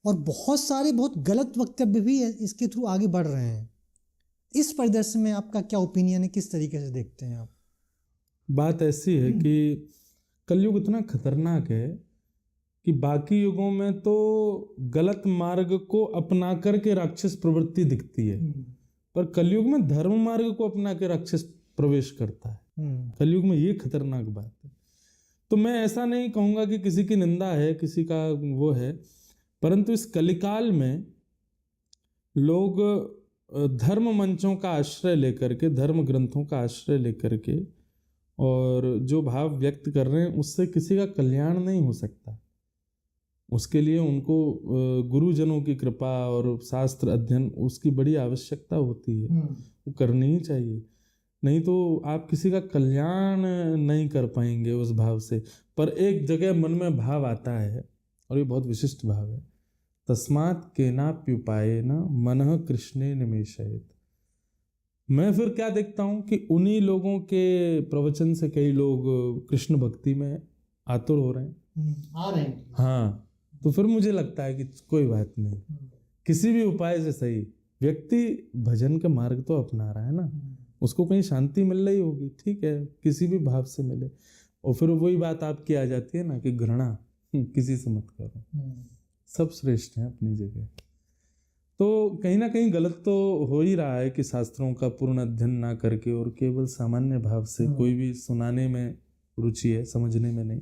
और बहुत सारे बहुत गलत वक्तव्य भी इसके थ्रू आगे बढ़ रहे हैं। इस परिदृश्य में आपका क्या ओपिनियन है, किस तरीके से देखते हैं आप? बात ऐसी है कि कलयुग इतना खतरनाक है कि बाकी युगों में तो गलत मार्ग को अपना करके राक्षस प्रवृत्ति दिखती है, पर कलयुग में धर्म मार्ग को अपना के राक्षस प्रवेश करता है। कलयुग में ये खतरनाक बात है। तो मैं ऐसा नहीं कहूँगा कि किसी की निंदा है, किसी का वो है, परंतु इस कलिकाल में लोग धर्म मंचों का आश्रय लेकर के, धर्म ग्रंथों का आश्रय लेकर के और जो भाव व्यक्त कर रहे हैं उससे किसी का कल्याण नहीं हो सकता। उसके लिए उनको गुरुजनों की कृपा और शास्त्र अध्ययन उसकी बड़ी आवश्यकता होती है, वो करनी ही चाहिए। नहीं तो आप किसी का कल्याण नहीं कर पाएंगे उस भाव से। पर एक जगह मन में भाव आता है और ये बहुत विशिष्ट भाव है, तस्मात् केनाप्युपायेन मनः कृष्णे निमेषयेत्। मैं फिर क्या देखता हूँ कि उन्हीं लोगों के प्रवचन से कई लोग कृष्ण भक्ति में आतुर हो रहे हैं, आ रहे हैं। हाँ, तो फिर मुझे लगता है कि कोई बात नहीं, किसी भी उपाय से सही व्यक्ति भजन का मार्ग तो अपना रहा है ना, उसको कहीं शांति मिल रही होगी, ठीक है, किसी भी भाव से मिले। और फिर वही बात आपकी आ जाती है ना कि घृणा किसी से मत करो, सब श्रेष्ठ हैं अपनी जगह। तो कहीं ना कहीं गलत तो हो ही रहा है कि शास्त्रों का पूर्ण अध्ययन ना करके और केवल सामान्य भाव से कोई भी सुनाने में रुचि है, समझने में नहीं।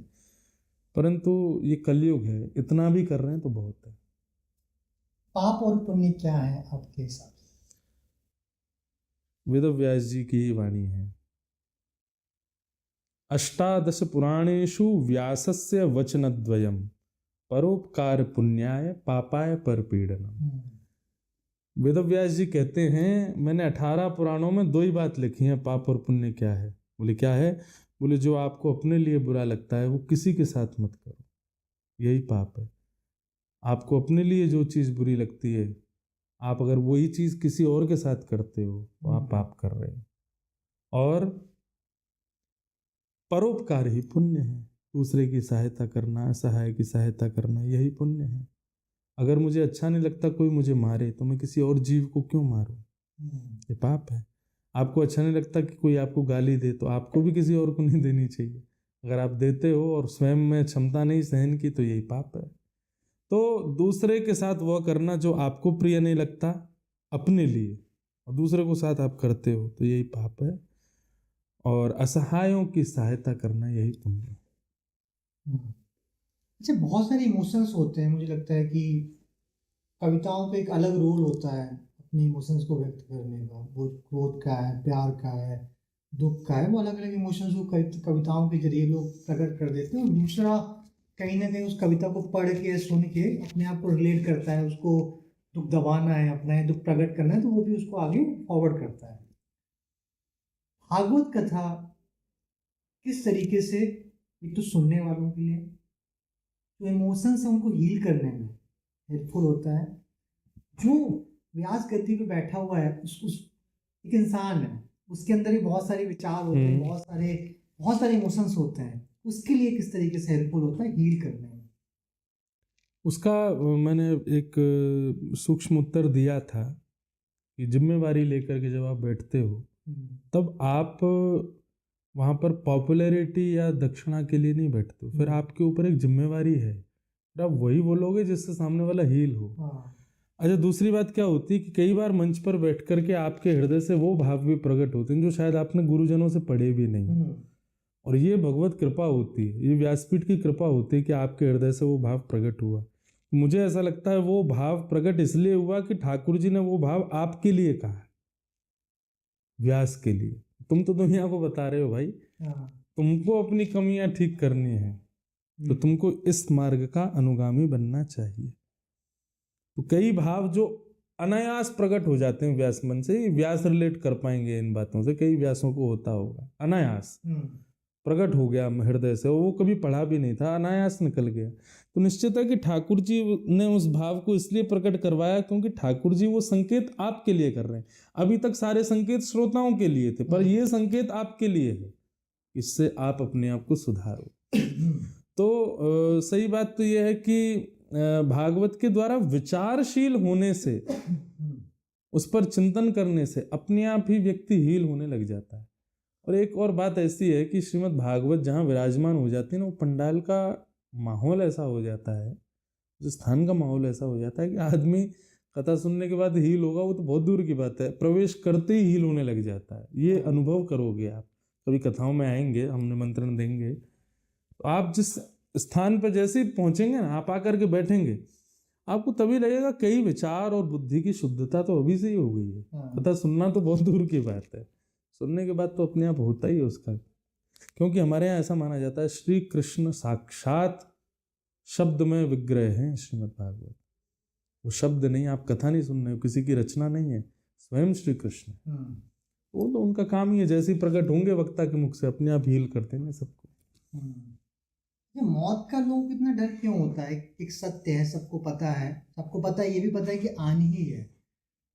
परंतु ये कलयुग है, इतना भी कर रहे हैं तो बहुत है। पाप और पुण्य क्या है आपके हिसाब से? वेद व्यास जी की ही वाणी है, अष्टादश पुराणेषु व्यासस्य वचनद्वयम् परोपकार पुण्याय पापाय परपीडनम्। वेद व्यास जी कहते हैं मैंने 18 पुराणों में 2 ही बात लिखी है, पाप और पुण्य क्या है। बोले क्या है? बोले जो आपको अपने लिए बुरा लगता है वो किसी के साथ मत करो, यही पाप है। आपको अपने लिए जो चीज़ बुरी लगती है, आप अगर वही चीज़ किसी और के साथ करते हो तो आप पाप कर रहे हो। और परोपकार ही पुण्य है, दूसरे की सहायता करना, असहाय की सहायता करना, यही पुण्य है। अगर मुझे अच्छा नहीं लगता कोई मुझे मारे तो मैं किसी और जीव को क्यों मारूं, ये पाप है। आपको अच्छा नहीं लगता कि कोई आपको गाली दे तो आपको भी किसी और को नहीं देनी चाहिए। अगर आप देते हो और स्वयं में क्षमता नहीं सहन की तो यही पाप है। तो दूसरे के साथ वह करना जो आपको प्रिय नहीं लगता अपने लिए, और दूसरे को साथ आप करते हो तो यही पाप है। और असहायों की सहायता करना यही पुण्य है। अच्छा, बहुत सारे इमोशंस होते हैं, मुझे लगता है कि कविताओं पे एक अलग रोल होता है अपने इमोशंस को व्यक्त करने का। वो क्रोध का है, प्यार का है, दुख का है, वो अलग अलग इमोशंस को कविताओं के जरिए लोग प्रकट कर देते हैं। और दूसरा कहीं ना कहीं उस कविता को पढ़ के सुन के अपने आप को रिलेट करता है, उसको दुख दबाना है अपना है, दुख प्रकट करना है, तो वो भी उसको आगे फॉरवर्ड करता है। भागवत कथा किस तरीके से एक तो सुनने वालों के लिए जो इमोशंस है उनको हील करने में हेल्पफुल होता है। जो व्यास गद्दी पे बैठा हुआ है उस एक इंसान है, उसके अंदर ही बहुत सारे विचार होते हैं, बहुत सारे इमोशंस होते हैं, उसके लिए किस तरीके से हेल्पफुल होता है हील करने में? उसका मैंने एक सूक्ष्म उत्तर दिया था कि जिम्मेवारी लेकर के जब आप बैठते हो तब आप वहाँ पर पॉपुलैरिटी या दक्षिणा के लिए नहीं बैठते हो, फिर आपके ऊपर एक जिम्मेवारी है, फिर आप वही बोलोगे जिससे सामने वाला हील हो। अच्छा, दूसरी बात क्या होती है कि कई बार मंच पर बैठ करके आपके हृदय से वो भाव भी प्रकट होते हैं जो शायद आपने गुरुजनों से पढ़े भी नहीं। और ये भगवत कृपा होती है, ये व्यासपीठ की कृपा होती है कि आपके हृदय से वो भाव प्रकट हुआ। मुझे ऐसा लगता है वो भाव प्रकट इसलिए हुआ कि ठाकुर जी ने वो भाव आपके लिए कहा, व्यास के लिए। तुम तो दुनिया को बता रहे हो भाई, तुमको अपनी कमियां ठीक करनी है, तो तुमको इस मार्ग का अनुगामी बनना चाहिए। तो कई भाव जो अनायास प्रकट हो जाते हैं व्यास मन से, व्यास रिलेट कर पाएंगे इन बातों से, कई व्यासों को होता होगा, अनायास प्रकट हो गया हृदय से, वो कभी पढ़ा भी नहीं था, अनायास निकल गया। तो निश्चित है कि ठाकुर जी ने उस भाव को इसलिए प्रकट करवाया क्योंकि ठाकुर जी वो संकेत आपके लिए कर रहे हैं। अभी तक सारे संकेत श्रोताओं के लिए थे, पर ये संकेत आपके लिए है, इससे आप अपने आप को सुधारो। तो सही बात तो यह है कि भागवत के द्वारा विचारशील होने से, उस पर चिंतन करने से अपने आप ही व्यक्ति हील होने लग जाता है। और एक और बात ऐसी है कि श्रीमद् भागवत जहाँ विराजमान हो जाती है ना, वो पंडाल का माहौल ऐसा हो जाता है, उस स्थान का माहौल ऐसा हो जाता है कि आदमी कथा सुनने के बाद हील होगा वो तो बहुत दूर की बात है, प्रवेश करते ही हील होने लग जाता है। ये अनुभव करोगे आप, कभी कथाओं में आएंगे, हम निमंत्रण देंगे, तो आप जिस स्थान पर जैसे ही पहुंचेंगे ना, आप आकर के बैठेंगे, आपको तभी लगेगा कई विचार और बुद्धि की शुद्धता तो अभी से ही हो गई है। कथा सुनना तो बहुत दूर की बात है, सुनने के बाद तो अपने आप होता ही है उसका। क्योंकि हमारे यहाँ ऐसा माना जाता है श्री कृष्ण साक्षात शब्द में विग्रह हैं श्रीमद् भागवत। वो शब्द नहीं, आप कथा नहीं सुन रहे हो, किसी की रचना नहीं है, स्वयं श्री कृष्ण। वो तो उनका काम ही है, जैसे ही प्रकट होंगे वक्ता के मुख से अपने आप हील कर देंगे सबको। ये मौत का लोगों को इतना डर क्यों होता है? एक सत्य है, सबको पता है, सबको पता है, ये भी पता है कि आनी ही है,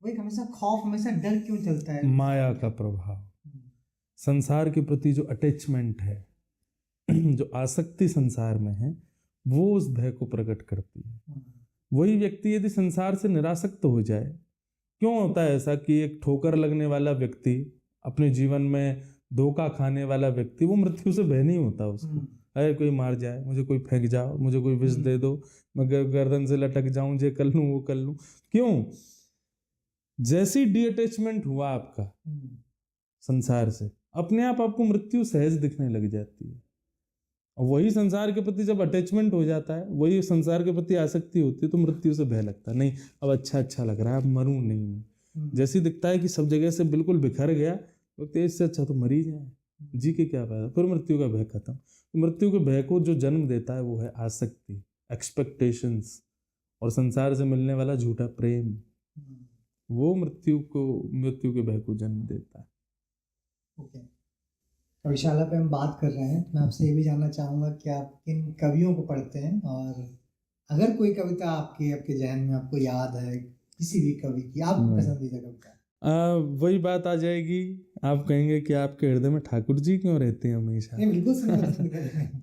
वही हमेशा खौफ, हमेशा डर क्यों चलता है? माया का प्रभाव, संसार के प्रति जो अटैचमेंट है, जो आसक्ति संसार में है, वो उस भय को प्रकट करती है। वही व्यक्ति यदि संसार से निरासक्त हो जाए, क्यों होता है ऐसा कि एक ठोकर लगने वाला व्यक्ति, अपने जीवन में धोखा खाने वाला व्यक्ति, वो मृत्यु से भय नहीं होता उसको, अरे कोई मार जाए, मुझे कोई फेंक जाओ, मुझे कोई विष दे दो, मैं गर्दन से लटक जाऊं, ये कर लूं वो कर लूं। क्यों? जैसी डी अटैचमेंट हुआ आपका संसार से, अपने आप आपको मृत्यु सहज दिखने लग जाती है। और वही संसार के प्रति जब अटैचमेंट हो जाता है, वही संसार के प्रति आसक्ति होती है, तो मृत्यु से भय लगता है, नहीं अब अच्छा लग रहा है, अब मरूं नहीं मैं। जैसे दिखता है कि सब जगह से बिल्कुल बिखर गया, तो तेज से अच्छा तो मर ही जाए, जी के क्या फायदा, फिर मृत्यु का भय खत्म। तो मृत्यु के भय को जो जन्म देता है वो है आसक्ति, एक्सपेक्टेशंस, और संसार से मिलने वाला झूठा प्रेम, वो मृत्यु के भय को जन्म देता है। ओके, कविशाला पे हम बात कर रहे हैं, मैं आपसे ये भी जानना चाहूँगा कि आप किन कवियों को पढ़ते हैं, और अगर कोई कविता आपके जहन में आपको याद है, किसी भी कवि की आपको पसंदीदा कविता? वही बात आ जाएगी, आप कहेंगे कि आपके हृदय में ठाकुर जी क्यों रहते हैं हमेशा? बिल्कुल।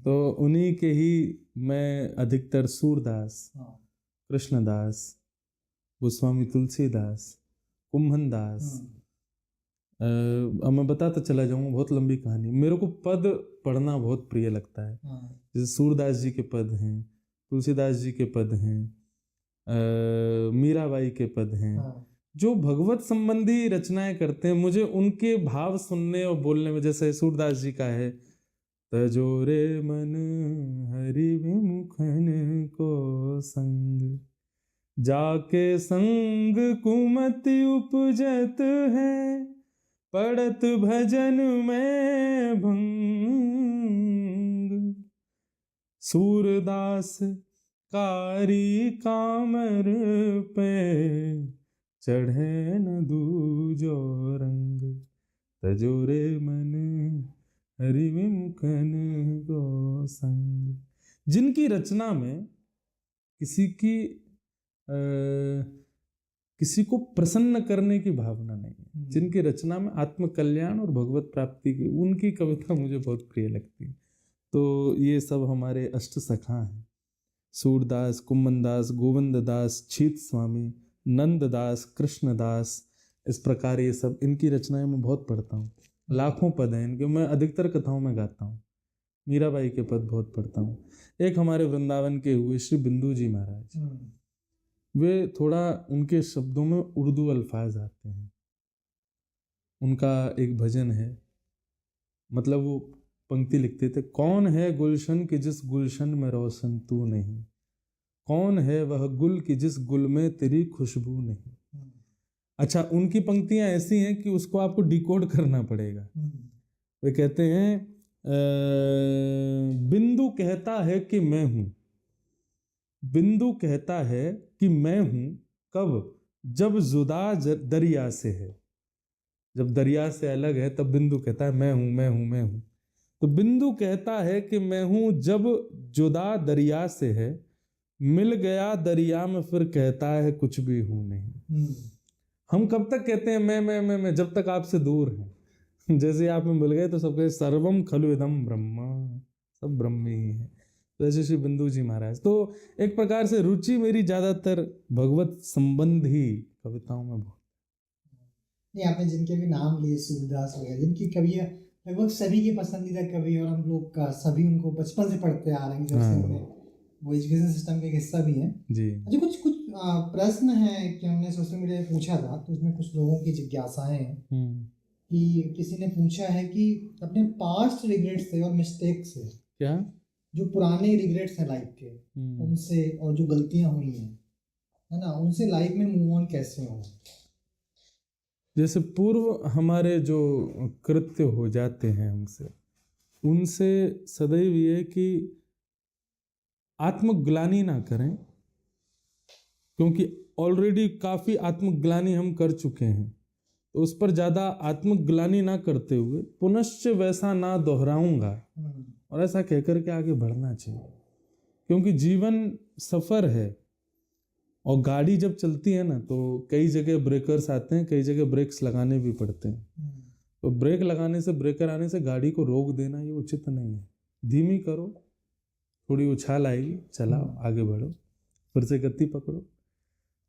तो उन्हीं के ही मैं अधिकतर सूरदास, कृष्णदास, गोस्वामी तुलसीदास, कुम्भनदास, मैं बताता चला जाऊंगा, बहुत लंबी कहानी। मेरे को पद पढ़ना बहुत प्रिय लगता है, जैसे सूरदास जी के पद हैं, तुलसीदास जी के पद हैं, मीराबाई के पद हैं, जो भगवत संबंधी रचनाएं करते हैं, मुझे उनके भाव सुनने और बोलने में, जैसे सूरदास जी का है, तजोरे मन हरि विमुखन को संग, जाके संग कुमति उपजत है, पढ़त भजन में भंग, सूरदास कारी कामर पे, चढ़े न दूजो रंग, तजोरे मन हरि विमुखन को संग। जिनकी रचना में किसी को प्रसन्न करने की भावना नहीं है, जिनकी रचना में आत्म कल्याण और भगवत प्राप्ति की, उनकी कविता मुझे बहुत प्रिय लगती है। तो ये सब हमारे अष्ट सखा हैं, सूरदास, कुम्भनदास, गोविंददास, छीत स्वामी, नंददास, कृष्णदास, इस प्रकार ये सब, इनकी रचनाएं मैं बहुत पढ़ता हूँ। लाखों पद हैं इनके, मैं अधिकतर कथाओं में गाता हूँ। मीराबाई के पद बहुत पढ़ता हूँ। एक हमारे वृंदावन के हुए श्री बिंदु जी महाराज, वे थोड़ा, उनके शब्दों में उर्दू अल्फाज आते हैं। उनका एक भजन है, मतलब वो पंक्ति लिखते थे, कौन है गुलशन कि जिस गुलशन में रोशन तू नहीं, कौन है वह गुल कि जिस गुल में तेरी खुशबू नहीं। अच्छा, उनकी पंक्तियां ऐसी हैं कि उसको आपको डिकोड करना पड़ेगा। वे कहते हैं बिंदु कहता है कि मैं हूं, बिंदु कहता है कि मैं हूं कब, जब जुदा दरिया से है। जब दरिया से अलग है तब बिंदु कहता है मैं हूं मैं हूं मैं हूं। तो बिंदु कहता है कि मैं हूं जब जुदा दरिया से है, मिल गया दरिया में फिर कहता है कुछ भी हूं नहीं। हम कब तक कहते हैं मैं जब तक आपसे दूर हैं। जैसे आप में मिल गए तो सब कहे सर्वम खलु इदम ब्रह्मा, सब ब्रह्म ही है। तो ऐसे श्री बिंदु जी महाराज। तो एक प्रकार से रुचि मेरी ज्यादातर भगवत संबंधी कविताओं में बहुत। नहीं, आपने जिनके भी नाम लिए, सूरदास वगैरह, जिनकी कवियाँ लगभग सभी की पसंदीदा कवि, और हम लोग का सभी उनको बचपन से पढ़ते आ रहे हैं, जब से उन्हें वो एजुकेशन सिस्टम का एक हिस्सा भी हैं जी। अच्छा, कुछ प्रश्न हैं कि हमने सोशल मीडिया पे पूछा था, तो उसमें कुछ लोगों की जिज्ञासाएं हैं कि किसी ने पूछा है कि अपने पास्ट रिग्रेट्स से और मिस्टेक से, क्या जो पुराने रिग्रेट्स हैं लाइफ के, उनसे, और जो गलतियां हुई हैं, है ना, उनसे लाइफ में मूव ऑन कैसे हो। जैसे पूर्व हमारे जो कृत्य हो जाते हैं हमसे, उनसे सदैव ये कि आत्मग्लानि ना करें, क्योंकि ऑलरेडी काफी आत्मग्लानि हम कर चुके हैं। तो उस पर ज्यादा आत्मग्लानि ना करते हुए पुनश्च वैसा ना दोहराऊंगा, और ऐसा कहकर के आगे बढ़ना चाहिए। क्योंकि जीवन सफर है, और गाड़ी जब चलती है ना तो कई जगह ब्रेकर्स आते हैं, कई जगह ब्रेक्स लगाने भी पड़ते हैं। तो ब्रेक लगाने से, ब्रेकर आने से गाड़ी को रोक देना ये उचित नहीं है। धीमी करो, थोड़ी उछाल आएगी, चलाओ, आगे बढ़ो, फिर से गति पकड़ो।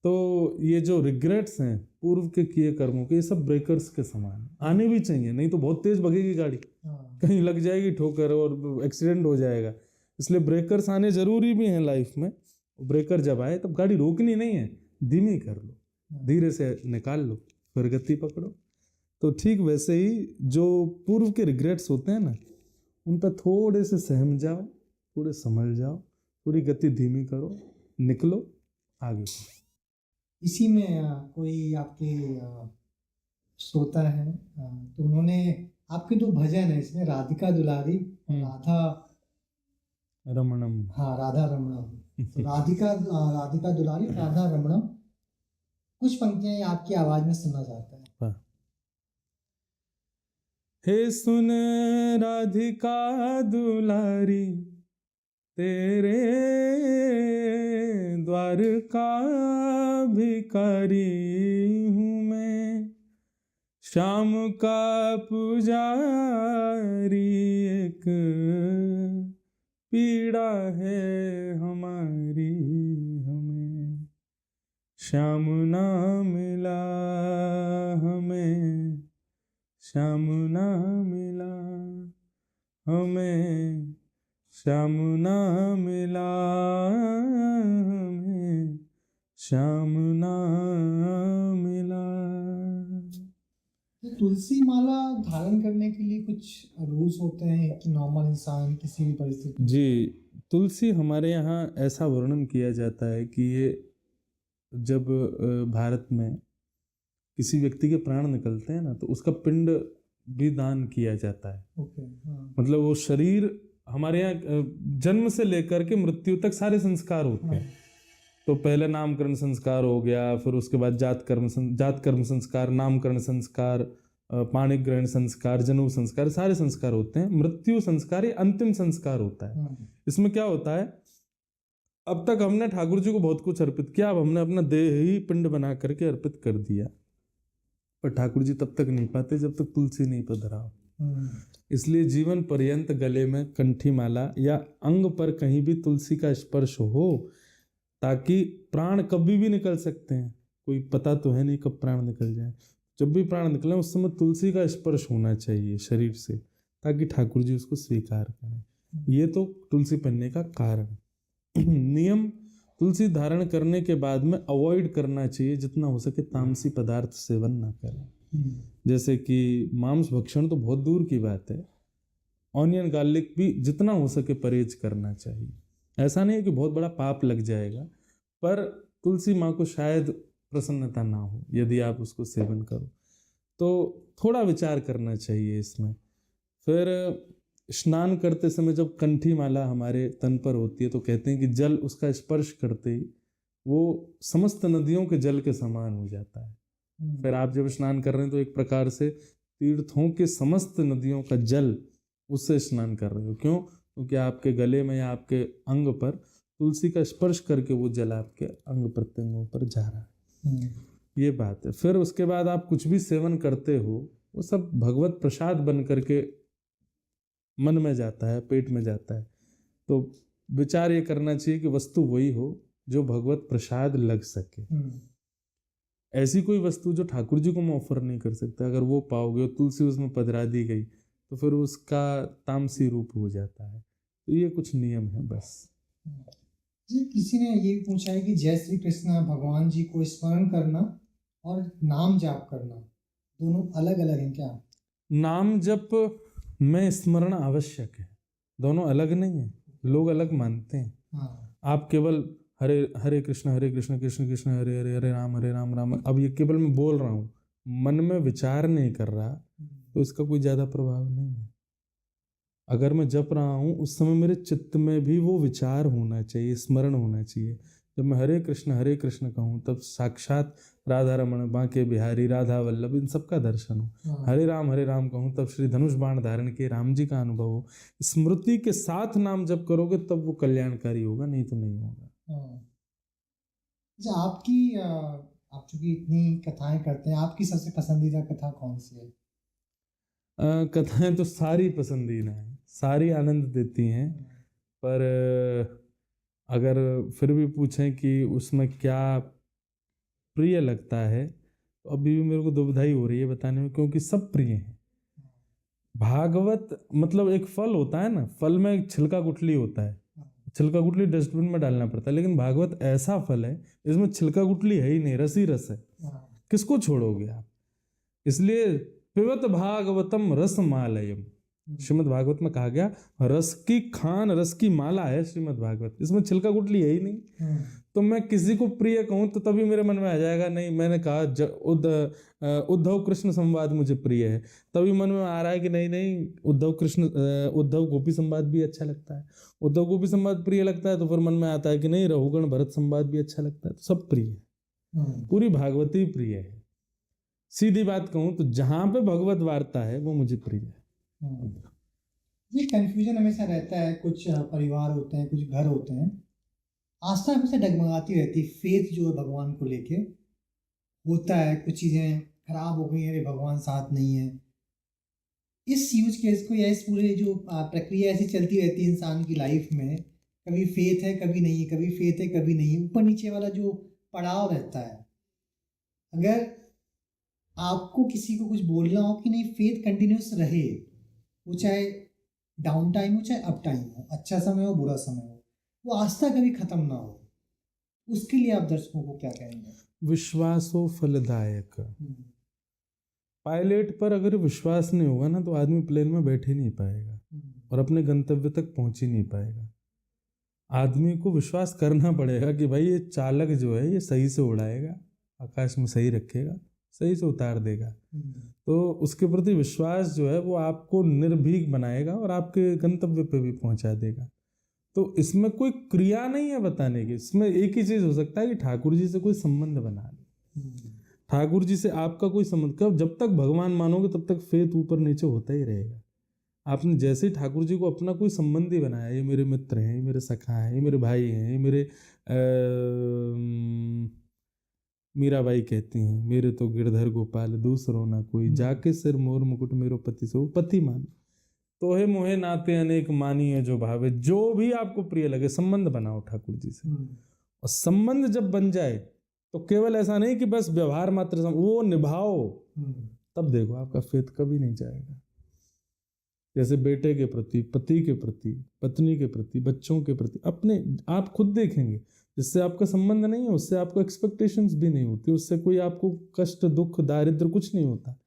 तो ये जो रिग्रेट्स हैं पूर्व के किए कर्मों के, ये सब ब्रेकर्स के समान आने भी चाहिए, नहीं तो बहुत तेज भगेगी गाड़ी, कहीं लग जाएगी ठोकर और एक्सीडेंट हो जाएगा। इसलिए ब्रेकर्स आने जरूरी भी हैं लाइफ में। ब्रेकर जब आए तब गाड़ी रोकनी नहीं है, धीमी कर लो, धीरे से निकाल लो, फिर गति पकड़ो। तो ठीक वैसे ही जो पूर्व के रिग्रेट्स होते हैं ना, उन पर थोड़े से सहम जाओ, थोड़े समझ जाओ, थोड़ी गति धीमी करो, निकलो आगे। इसी में कोई आपके श्रोता है, तो उन्होंने आपके जो भजन है इसमें राधिका दुलारी, राधा रमणम, हाँ राधा रमणम, तो राधिका दुलारी, राधा रमणम, कुछ पंक्तियां आपकी आवाज में सुनना चाहता है। हे सुन राधिका दुलारी, तेरे द्वार का भिखारी हूँ मैं, श्याम का पुजारी, एक पीड़ा है हमारी हमें, श्याम ना मिला हमें, श्याम ना मिला हमें, श्याम ना मिला हमें, श्याम ना मिला। तुलसी माला धारण करने के लिए कुछ रूल्स होते हैं कि नॉर्मल इंसान किसी भी परिस्थिति? जी, तुलसी हमारे यहाँ ऐसा वर्णन किया जाता है कि ये जब भारत में किसी व्यक्ति के प्राण निकलते हैं ना, तो उसका पिंड भी दान किया जाता है। मतलब वो शरीर हमारे यहाँ जन्म से लेकर के मृत्यु तक सारे संस्कार होते हैं। तो पहले नामकरण संस्कार हो गया, फिर उसके बाद जात कर्म संस्कार, नामकरण संस्कार, पाणिक ग्रहण संस्कार, जनेऊ संस्कार, सारे संस्कार होते हैं। मृत्यु संस्कार ये अंतिम संस्कार होता है। इसमें क्या होता है, अब तक हमने ठाकुर जी को बहुत कुछ अर्पित किया, अब हमने अपना देह ही पिंड बना करके अर्पित कर दिया, पर ठाकुर जी तब तक नहीं पाते जब तक तुलसी नहीं पधराओ। इसलिए जीवन पर्यंत गले में कंठी माला या अंग पर कहीं भी तुलसी का स्पर्श हो, ताकि प्राण कभी भी निकल सकते हैं, कोई पता तो है नहीं कब प्राण निकल जाए। जब भी प्राण निकले उस समय तुलसी का स्पर्श होना चाहिए शरीर से, ताकि ठाकुर जी उसको स्वीकार करें। ये तो तुलसी पहनने का कारण। नियम तुलसी धारण करने के बाद में अवॉइड करना चाहिए, जितना हो सके तामसी पदार्थ सेवन ना करें। जैसे कि मांस भक्षण तो बहुत दूर की बात है, ऑनियन गार्लिक भी जितना हो सके परहेज करना चाहिए। ऐसा नहीं है कि बहुत बड़ा पाप लग जाएगा, पर तुलसी माँ को शायद प्रसन्नता ना हो यदि आप उसको सेवन करो, तो थोड़ा विचार करना चाहिए इसमें। फिर स्नान करते समय जब कंठी माला हमारे तन पर होती है तो कहते हैं कि जल उसका स्पर्श करते ही वो समस्त नदियों के जल के समान हो जाता है। फिर आप जब स्नान कर रहे हैं तो एक प्रकार से तीर्थों के समस्त नदियों का जल उससे स्नान कर रहे हो। क्यों? क्योंकि आपके गले में या आपके अंग पर तुलसी का स्पर्श करके वो जल आपके अंग प्रत्यंगों पर जा रहा है। ये बात है। फिर उसके बाद आप कुछ भी सेवन करते हो वो सब भगवत प्रसाद बन करके मन में जाता है, पेट में जाता है। तो विचार ये करना चाहिए कि वस्तु वही हो जो भगवत प्रसाद लग सके। ऐसी कोई वस्तु जो ठाकुर जी को मैं ऑफर नहीं कर सकता, अगर वो पाओगे और तुलसी उसमें पधरा दी गई तो फिर उसका तामसी रूप हो जाता है। तो ये कुछ नियम है बस। जी, किसी ने ये पूछा है कि जय श्री कृष्ण भगवान जी को स्मरण करना और नाम जाप करना दोनों अलग अलग हैं क्या? नाम जप में स्मरण आवश्यक है, दोनों अलग नहीं है। लोग अलग मानते हैं। हाँ। आप केवल हरे हरे कृष्ण कृष्ण कृष्ण हरे हरे हरे राम राम, अब ये केवल मैं बोल रहा हूँ, मन में विचार नहीं कर रहा, तो इसका कोई ज़्यादा प्रभाव नहीं है। अगर मैं जप रहा हूँ उस समय मेरे चित्त में भी वो विचार होना चाहिए, स्मरण होना चाहिए। जब मैं हरे कृष्ण कहूँ तब साक्षात राधा रमण, बांके बिहारी, राधा वल्लभ, इन सबका दर्शन हो। हरे राम कहूँ तब श्री धनुष बाण धारण के राम जी का अनुभव हो। स्मृति के साथ नाम जप करोगे तब वो कल्याणकारी होगा, नहीं तो नहीं होगा। अच्छा, आप चूंकि इतनी कथाएं करते हैं, आपकी सबसे पसंदीदा कथा कौन सी है? कथाएं तो सारी पसंदीदा हैं, सारी आनंद देती हैं, पर अगर फिर भी पूछें कि उसमें क्या प्रिय लगता है तो अभी भी मेरे को दुविधा ही हो रही है बताने में, क्योंकि सब प्रिय हैं। भागवत मतलब एक फल होता है ना, फल में एक छिलका गुठली होता है, छिलका गुठली डस्टबिन में डालना पड़ता है, लेकिन भागवत ऐसा फल है इसमें छिलका गुठली है ही नहीं, रस ही रस है, किसको छोड़ोगे आप? इसलिए पिबत भागवतम रसमालयम, श्रीमद् भागवत में कहा गया रस की खान, रस की माला है श्रीमद् भागवत, इसमें छिलका गुठली है ही नहीं। तो मैं किसी को प्रिय कहूं तो तभी मेरे मन में आ जाएगा नहीं, मैंने कहा उद्धव कृष्ण संवाद मुझे प्रिय है, तभी मन में आ रहा है कि नहीं उद्धव गोपी संवाद भी अच्छा लगता है, उद्धव गोपी संवाद प्रिय लगता है, तो फिर मन में आता है कि नहीं रघुगण भरत संवाद भी अच्छा लगता है। तो सब प्रिय है, पूरी भागवती प्रिय है। सीधी बात कहूं तो जहां पे भगवत वार्ता है वो मुझे प्रिय है। ये कंफ्यूजन हमेशा रहता है, कुछ परिवार होते हैं, कुछ घर होते हैं, आस्था हमेशा डगमगाती रहती है, फेथ जो है भगवान को लेके होता है, कुछ चीज़ें खराब हो गई हैं, भगवान साथ नहीं है। इस यूज केस को या इस पूरे जो प्रक्रिया ऐसी चलती रहती है इंसान की लाइफ में, कभी फेथ है कभी नहीं है, कभी फेथ है कभी नहीं है, ऊपर नीचे वाला जो पड़ाव रहता है। अगर आपको किसी को कुछ बोलना हो कि नहीं फेथ कंटिन्यूस रहे, वो चाहे डाउन टाइम हो चाहे अप टाइम हो, अच्छा समय हो बुरा समय हो, वो आस्था कभी खत्म ना हो, उसके लिए आप दर्शकों को क्या कहेंगे? विश्वासो फलदायक। पायलट पर अगर विश्वास नहीं होगा ना तो आदमी प्लेन में बैठ ही नहीं पाएगा और अपने गंतव्य तक पहुंच ही नहीं पाएगा। आदमी को विश्वास करना पड़ेगा कि भाई ये चालक जो है ये सही से उड़ाएगा, आकाश में सही रखेगा, सही से उतार देगा। तो उसके प्रति विश्वास जो है वो आपको निर्भीक बनाएगा और आपके गंतव्य पे भी पहुंचा देगा। तो इसमें कोई क्रिया नहीं है बताने की, इसमें एक ही चीज हो सकता है कि ठाकुर जी से कोई संबंध बना ले। ठाकुर जी से आपका कोई संबंध, कब जब तक भगवान मानोगे तब तक फेथ ऊपर नीचे होता ही रहेगा। आपने जैसे ही ठाकुर जी को अपना कोई संबंधी बनाया, ये मेरे मित्र हैं, ये मेरे सखा हैं, ये मेरे भाई हैं, ये मेरे मीराबाई कहती हैं मेरे तो गिरधर गोपाल दूसरो ना कोई, जाके सिर मोर मुकुट मेरो पति से, वो पति मान तोहे मोहे नाते अनेक मानिए जो भावे। जो भी आपको प्रिय लगे संबंध बनाओ ठाकुर जी से, और संबंध जब बन जाए तो केवल ऐसा नहीं कि बस व्यवहार मात्र, वो निभाओ, तब देखो आपका फेथ कभी नहीं जाएगा। जैसे बेटे के प्रति, पति के प्रति, पत्नी के प्रति, बच्चों के प्रति, अपने आप खुद देखेंगे जिससे आपका संबंध नहीं है उससे आपको एक्सपेक्टेशंस भी नहीं होती, उससे कोई आपको कष्ट दुख दारिद्र कुछ नहीं होता,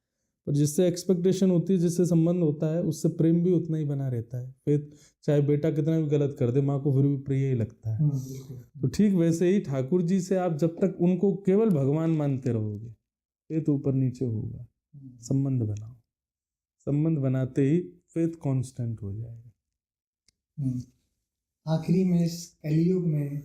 पर जिससे एक्सपेक्टेशन होती है, जिससे संबंध होता है, उससे प्रेम भी उतना ही बना रहता है। फिर चाहे बेटा कितना भी गलत कर दे, माँ को फिर भी प्रिय ही लगता है। तो ठीक वैसे ही ठाकुर जी से आप जब तक उनको केवल भगवान मानते रहोगे, फेथ ऊपर नीचे होगा। संबंध बनाओ, संबंध बनाते ही फेथ कांस्टेंट हो जाएगा। आखिरी में इस कलयुग में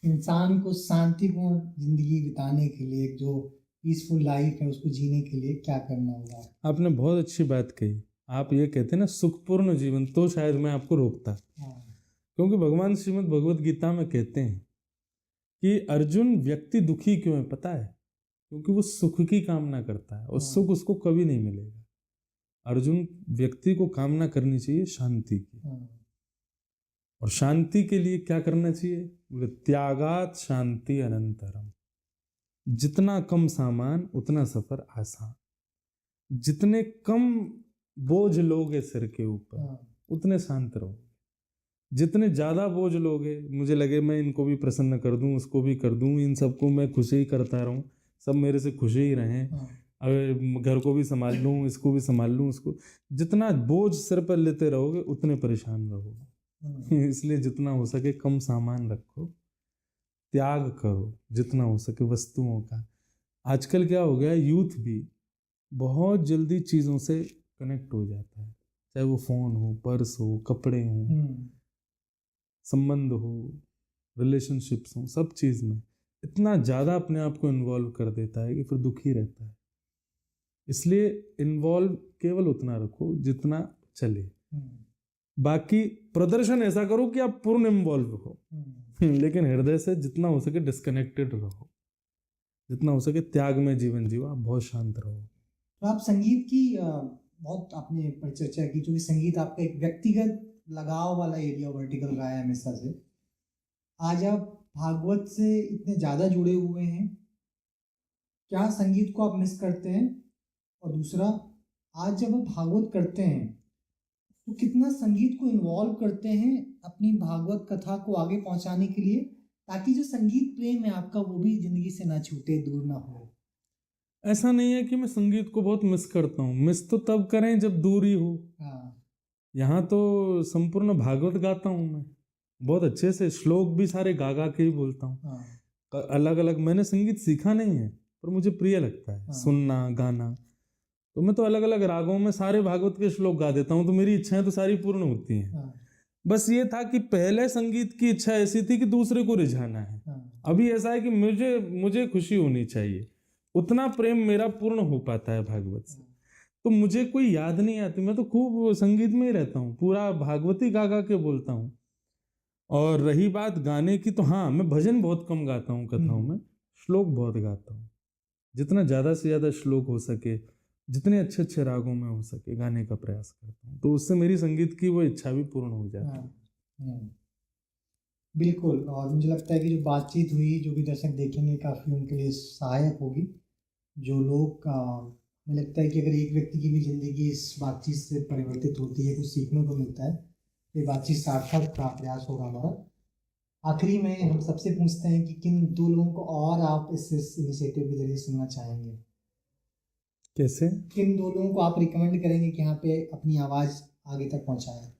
इंसान को शांतिपूर्ण जिंदगी बिताने के लिए, जो पीसफुल लाइफ है उसको जीने के लिए क्या करना होगा? आपने बहुत अच्छी बात कही। आप ये कहते हैं ना सुखपूर्ण जीवन, तो शायद मैं आपको रोकता। क्योंकि भगवान श्रीमद् भगवत गीता में कहते हैं कि अर्जुन, व्यक्ति दुखी क्यों है पता है? क्योंकि वो सुख की कामना करता है और सुख उसको कभी नहीं मिलेगा। अर्जुन, व्यक्ति को कामना करनी चाहिए शांति की। और शांति के लिए क्या करना चाहिए? बोले त्यागात शांति अनंतरम। जितना कम सामान उतना सफर आसान। जितने कम बोझ लोगे सिर के ऊपर उतने शांत रहोगे। जितने ज्यादा बोझ लोगे, मुझे लगे मैं इनको भी प्रसन्न कर दूं, उसको भी कर दूं, इन सबको मैं खुशी ही करता रहूं, सब मेरे से खुशी ही रहें, अगर घर को भी संभाल लूं, इसको भी संभाल लूं, उसको, जितना बोझ सिर पर लेते रहोगे उतने परेशान रहोगे। इसलिए जितना हो सके कम सामान रखो, त्याग करो जितना हो सके वस्तुओं का। आजकल क्या हो गया, यूथ भी बहुत जल्दी चीज़ों से कनेक्ट हो जाता है, चाहे वो फ़ोन हो, पर्स हो, कपड़े हो, संबंध हो, रिलेशनशिप्स हो, सब चीज़ में इतना ज़्यादा अपने आप को इन्वॉल्व कर देता है कि फिर दुखी रहता है। इसलिए इन्वॉल्व केवल उतना रखो जितना चले। बाकी प्रदर्शन ऐसा करो कि आप पूर्ण इन्वॉल्व हो, लेकिन हृदय से जितना हो सके डिस्कनेक्टेड रहो, जितना हो सके त्याग में जीवन जियो, आप बहुत शांत रहो। तो आप संगीत की बहुत आपने परिचर्चा की, जो कि संगीत आपका एक व्यक्तिगत लगाव वाला एरिया वर्टिकल रहा है हमेशा से। आज आप भागवत से इतने ज़्यादा जुड़े हुए हैं, क्या संगीत को आप मिस करते हैं? और दूसरा, आज जब आप भागवत करते हैं तो कितना संगीत को इन्वॉल्व करते हैं अपनी भागवत कथा को आगे पहुंचाने के लिए, ताकि जो संगीत प्रेम है आपका वो भी जिंदगी से ना छूटे, दूर ना हो? ऐसा नहीं है कि मैं संगीत को बहुत मिस करता हूँ, मिस तो तब करें जब दूरी हो। यहाँ तो संपूर्ण भागवत गाता हूँ मैं, बहुत अच्छे से, श्लोक भी सारे गा गा के ही बोलता हूँ। अलग अलग मैंने संगीत सीखा नहीं है, पर मुझे प्रिय लगता है सुनना, गाना। तो मैं तो अलग अलग रागों में सारे भागवत के श्लोक गा देता हूँ, तो मेरी इच्छाएं तो सारी पूर्ण होती हैं। बस ये था कि पहले संगीत की इच्छा ऐसी थी कि दूसरे को रिझाना है। अभी ऐसा है कि मुझे खुशी होनी चाहिए, उतना प्रेम मेरा पूर्ण हो पाता है भागवत से। तो मुझे कोई याद नहीं आती, मैं तो खूब संगीत में ही रहता हूँ, पूरा भागवती गा गा के बोलता हूँ। और रही बात गाने की, तो हाँ, मैं भजन बहुत कम गाता हूँ कथाओं में, श्लोक बहुत गाता हूँ। जितना ज़्यादा से ज़्यादा श्लोक हो सके, जितने अच्छे अच्छे रागों में हो सके, गाने का प्रयास करता हूँ, तो उससे मेरी संगीत की वो इच्छा भी पूर्ण हो जाती है। बिल्कुल। और मुझे लगता है कि जो बातचीत हुई, जो भी दर्शक देखेंगे, काफ़ी उनके लिए सहायक होगी। जो लोग मुझे लगता है कि अगर एक व्यक्ति की भी ज़िंदगी इस बातचीत से परिवर्तित होती है, कुछ सीखने को मिलता है, तो ये बातचीत सार्थक का प्रयास होगा हमारा। आखिरी में हम सबसे पूछते हैं कि किन दो लोगों को और आप इस इनिशिएटिव के जरिए सुनना चाहेंगे? कैसे? किन दो लोगों को आप रिकमेंड करेंगे कि यहाँ पे अपनी आवाज़ आगे तक पहुँचाएं?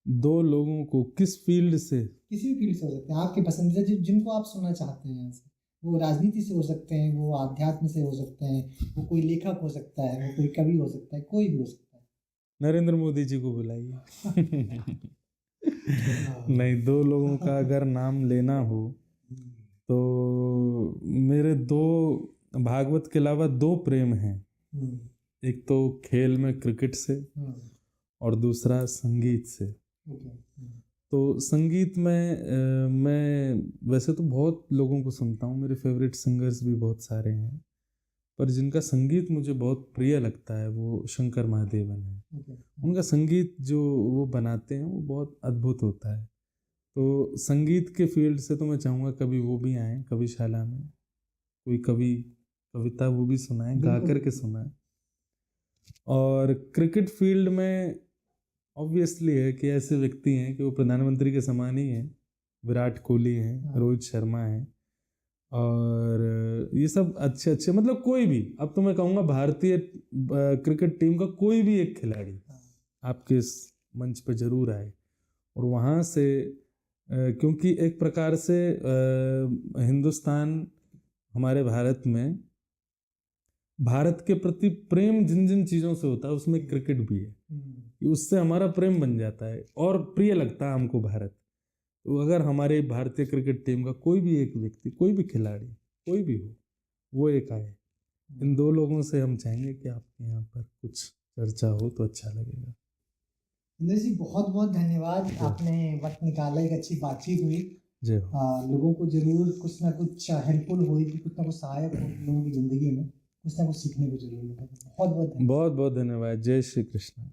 2 लोगों को किस फील्ड से? किसी भी फील्ड से हो सकते हैं, आपके पसंदीदा जिनको आप सुनना चाहते हैं। यहाँ से वो राजनीति से हो सकते हैं, वो आध्यात्म से हो सकते हैं, वो कोई लेखक हो सकता है, वो कोई कवि हो सकता है, कोई भी हो सकता है। नरेंद्र मोदी जी को बुलाइए। नहीं, 2 लोगों का अगर नाम लेना हो तो मेरे 2 भागवत के अलावा 2 प्रेम हैं। एक तो खेल में क्रिकेट से और दूसरा संगीत से। तो संगीत में मैं वैसे तो बहुत लोगों को सुनता हूँ, मेरे फेवरेट सिंगर्स भी बहुत सारे हैं, पर जिनका संगीत मुझे बहुत प्रिय लगता है वो शंकर महादेवन है। उनका संगीत जो वो बनाते हैं वो बहुत अद्भुत होता है। तो संगीत के फील्ड से तो मैं चाहूँगा कभी वो भी आएँ कविशाला में, कोई कविता वो भी सुनाएं, गा कर के सुनाएं। और क्रिकेट फील्ड में ऑब्वियसली है कि ऐसे व्यक्ति हैं कि वो प्रधानमंत्री के समान ही हैं, विराट कोहली हैं, रोहित शर्मा हैं, और ये सब अच्छे अच्छे, मतलब कोई भी, अब तो मैं कहूँगा भारतीय क्रिकेट टीम का कोई भी एक खिलाड़ी आपके इस मंच पे जरूर आए और वहाँ से क्योंकि एक प्रकार से हिंदुस्तान, हमारे भारत में भारत के प्रति प्रेम जिन जिन चीज़ों से होता है उसमें क्रिकेट भी है। उससे हमारा प्रेम बन जाता है और प्रिय लगता है हमको भारत। तो अगर हमारे भारतीय क्रिकेट टीम का कोई भी एक व्यक्ति, कोई भी खिलाड़ी, कोई भी हो, वो एक आए, इन दो लोगों से हम चाहेंगे कि आपके यहाँ पर कुछ चर्चा हो तो अच्छा लगेगा। इंद्र जी बहुत बहुत धन्यवाद, आपने वक्त निकाला, एक अच्छी बातचीत हुई। जी लोगों को जरूर कुछ ना कुछ हेल्पफुल होगी, कुछ ना कुछ सहायक हो लोगों की जिंदगी में, कुछ ना कुछ सीखने को जरूर मिलेगा। बहुत बहुत बहुत बहुत धन्यवाद। जय श्री कृष्ण।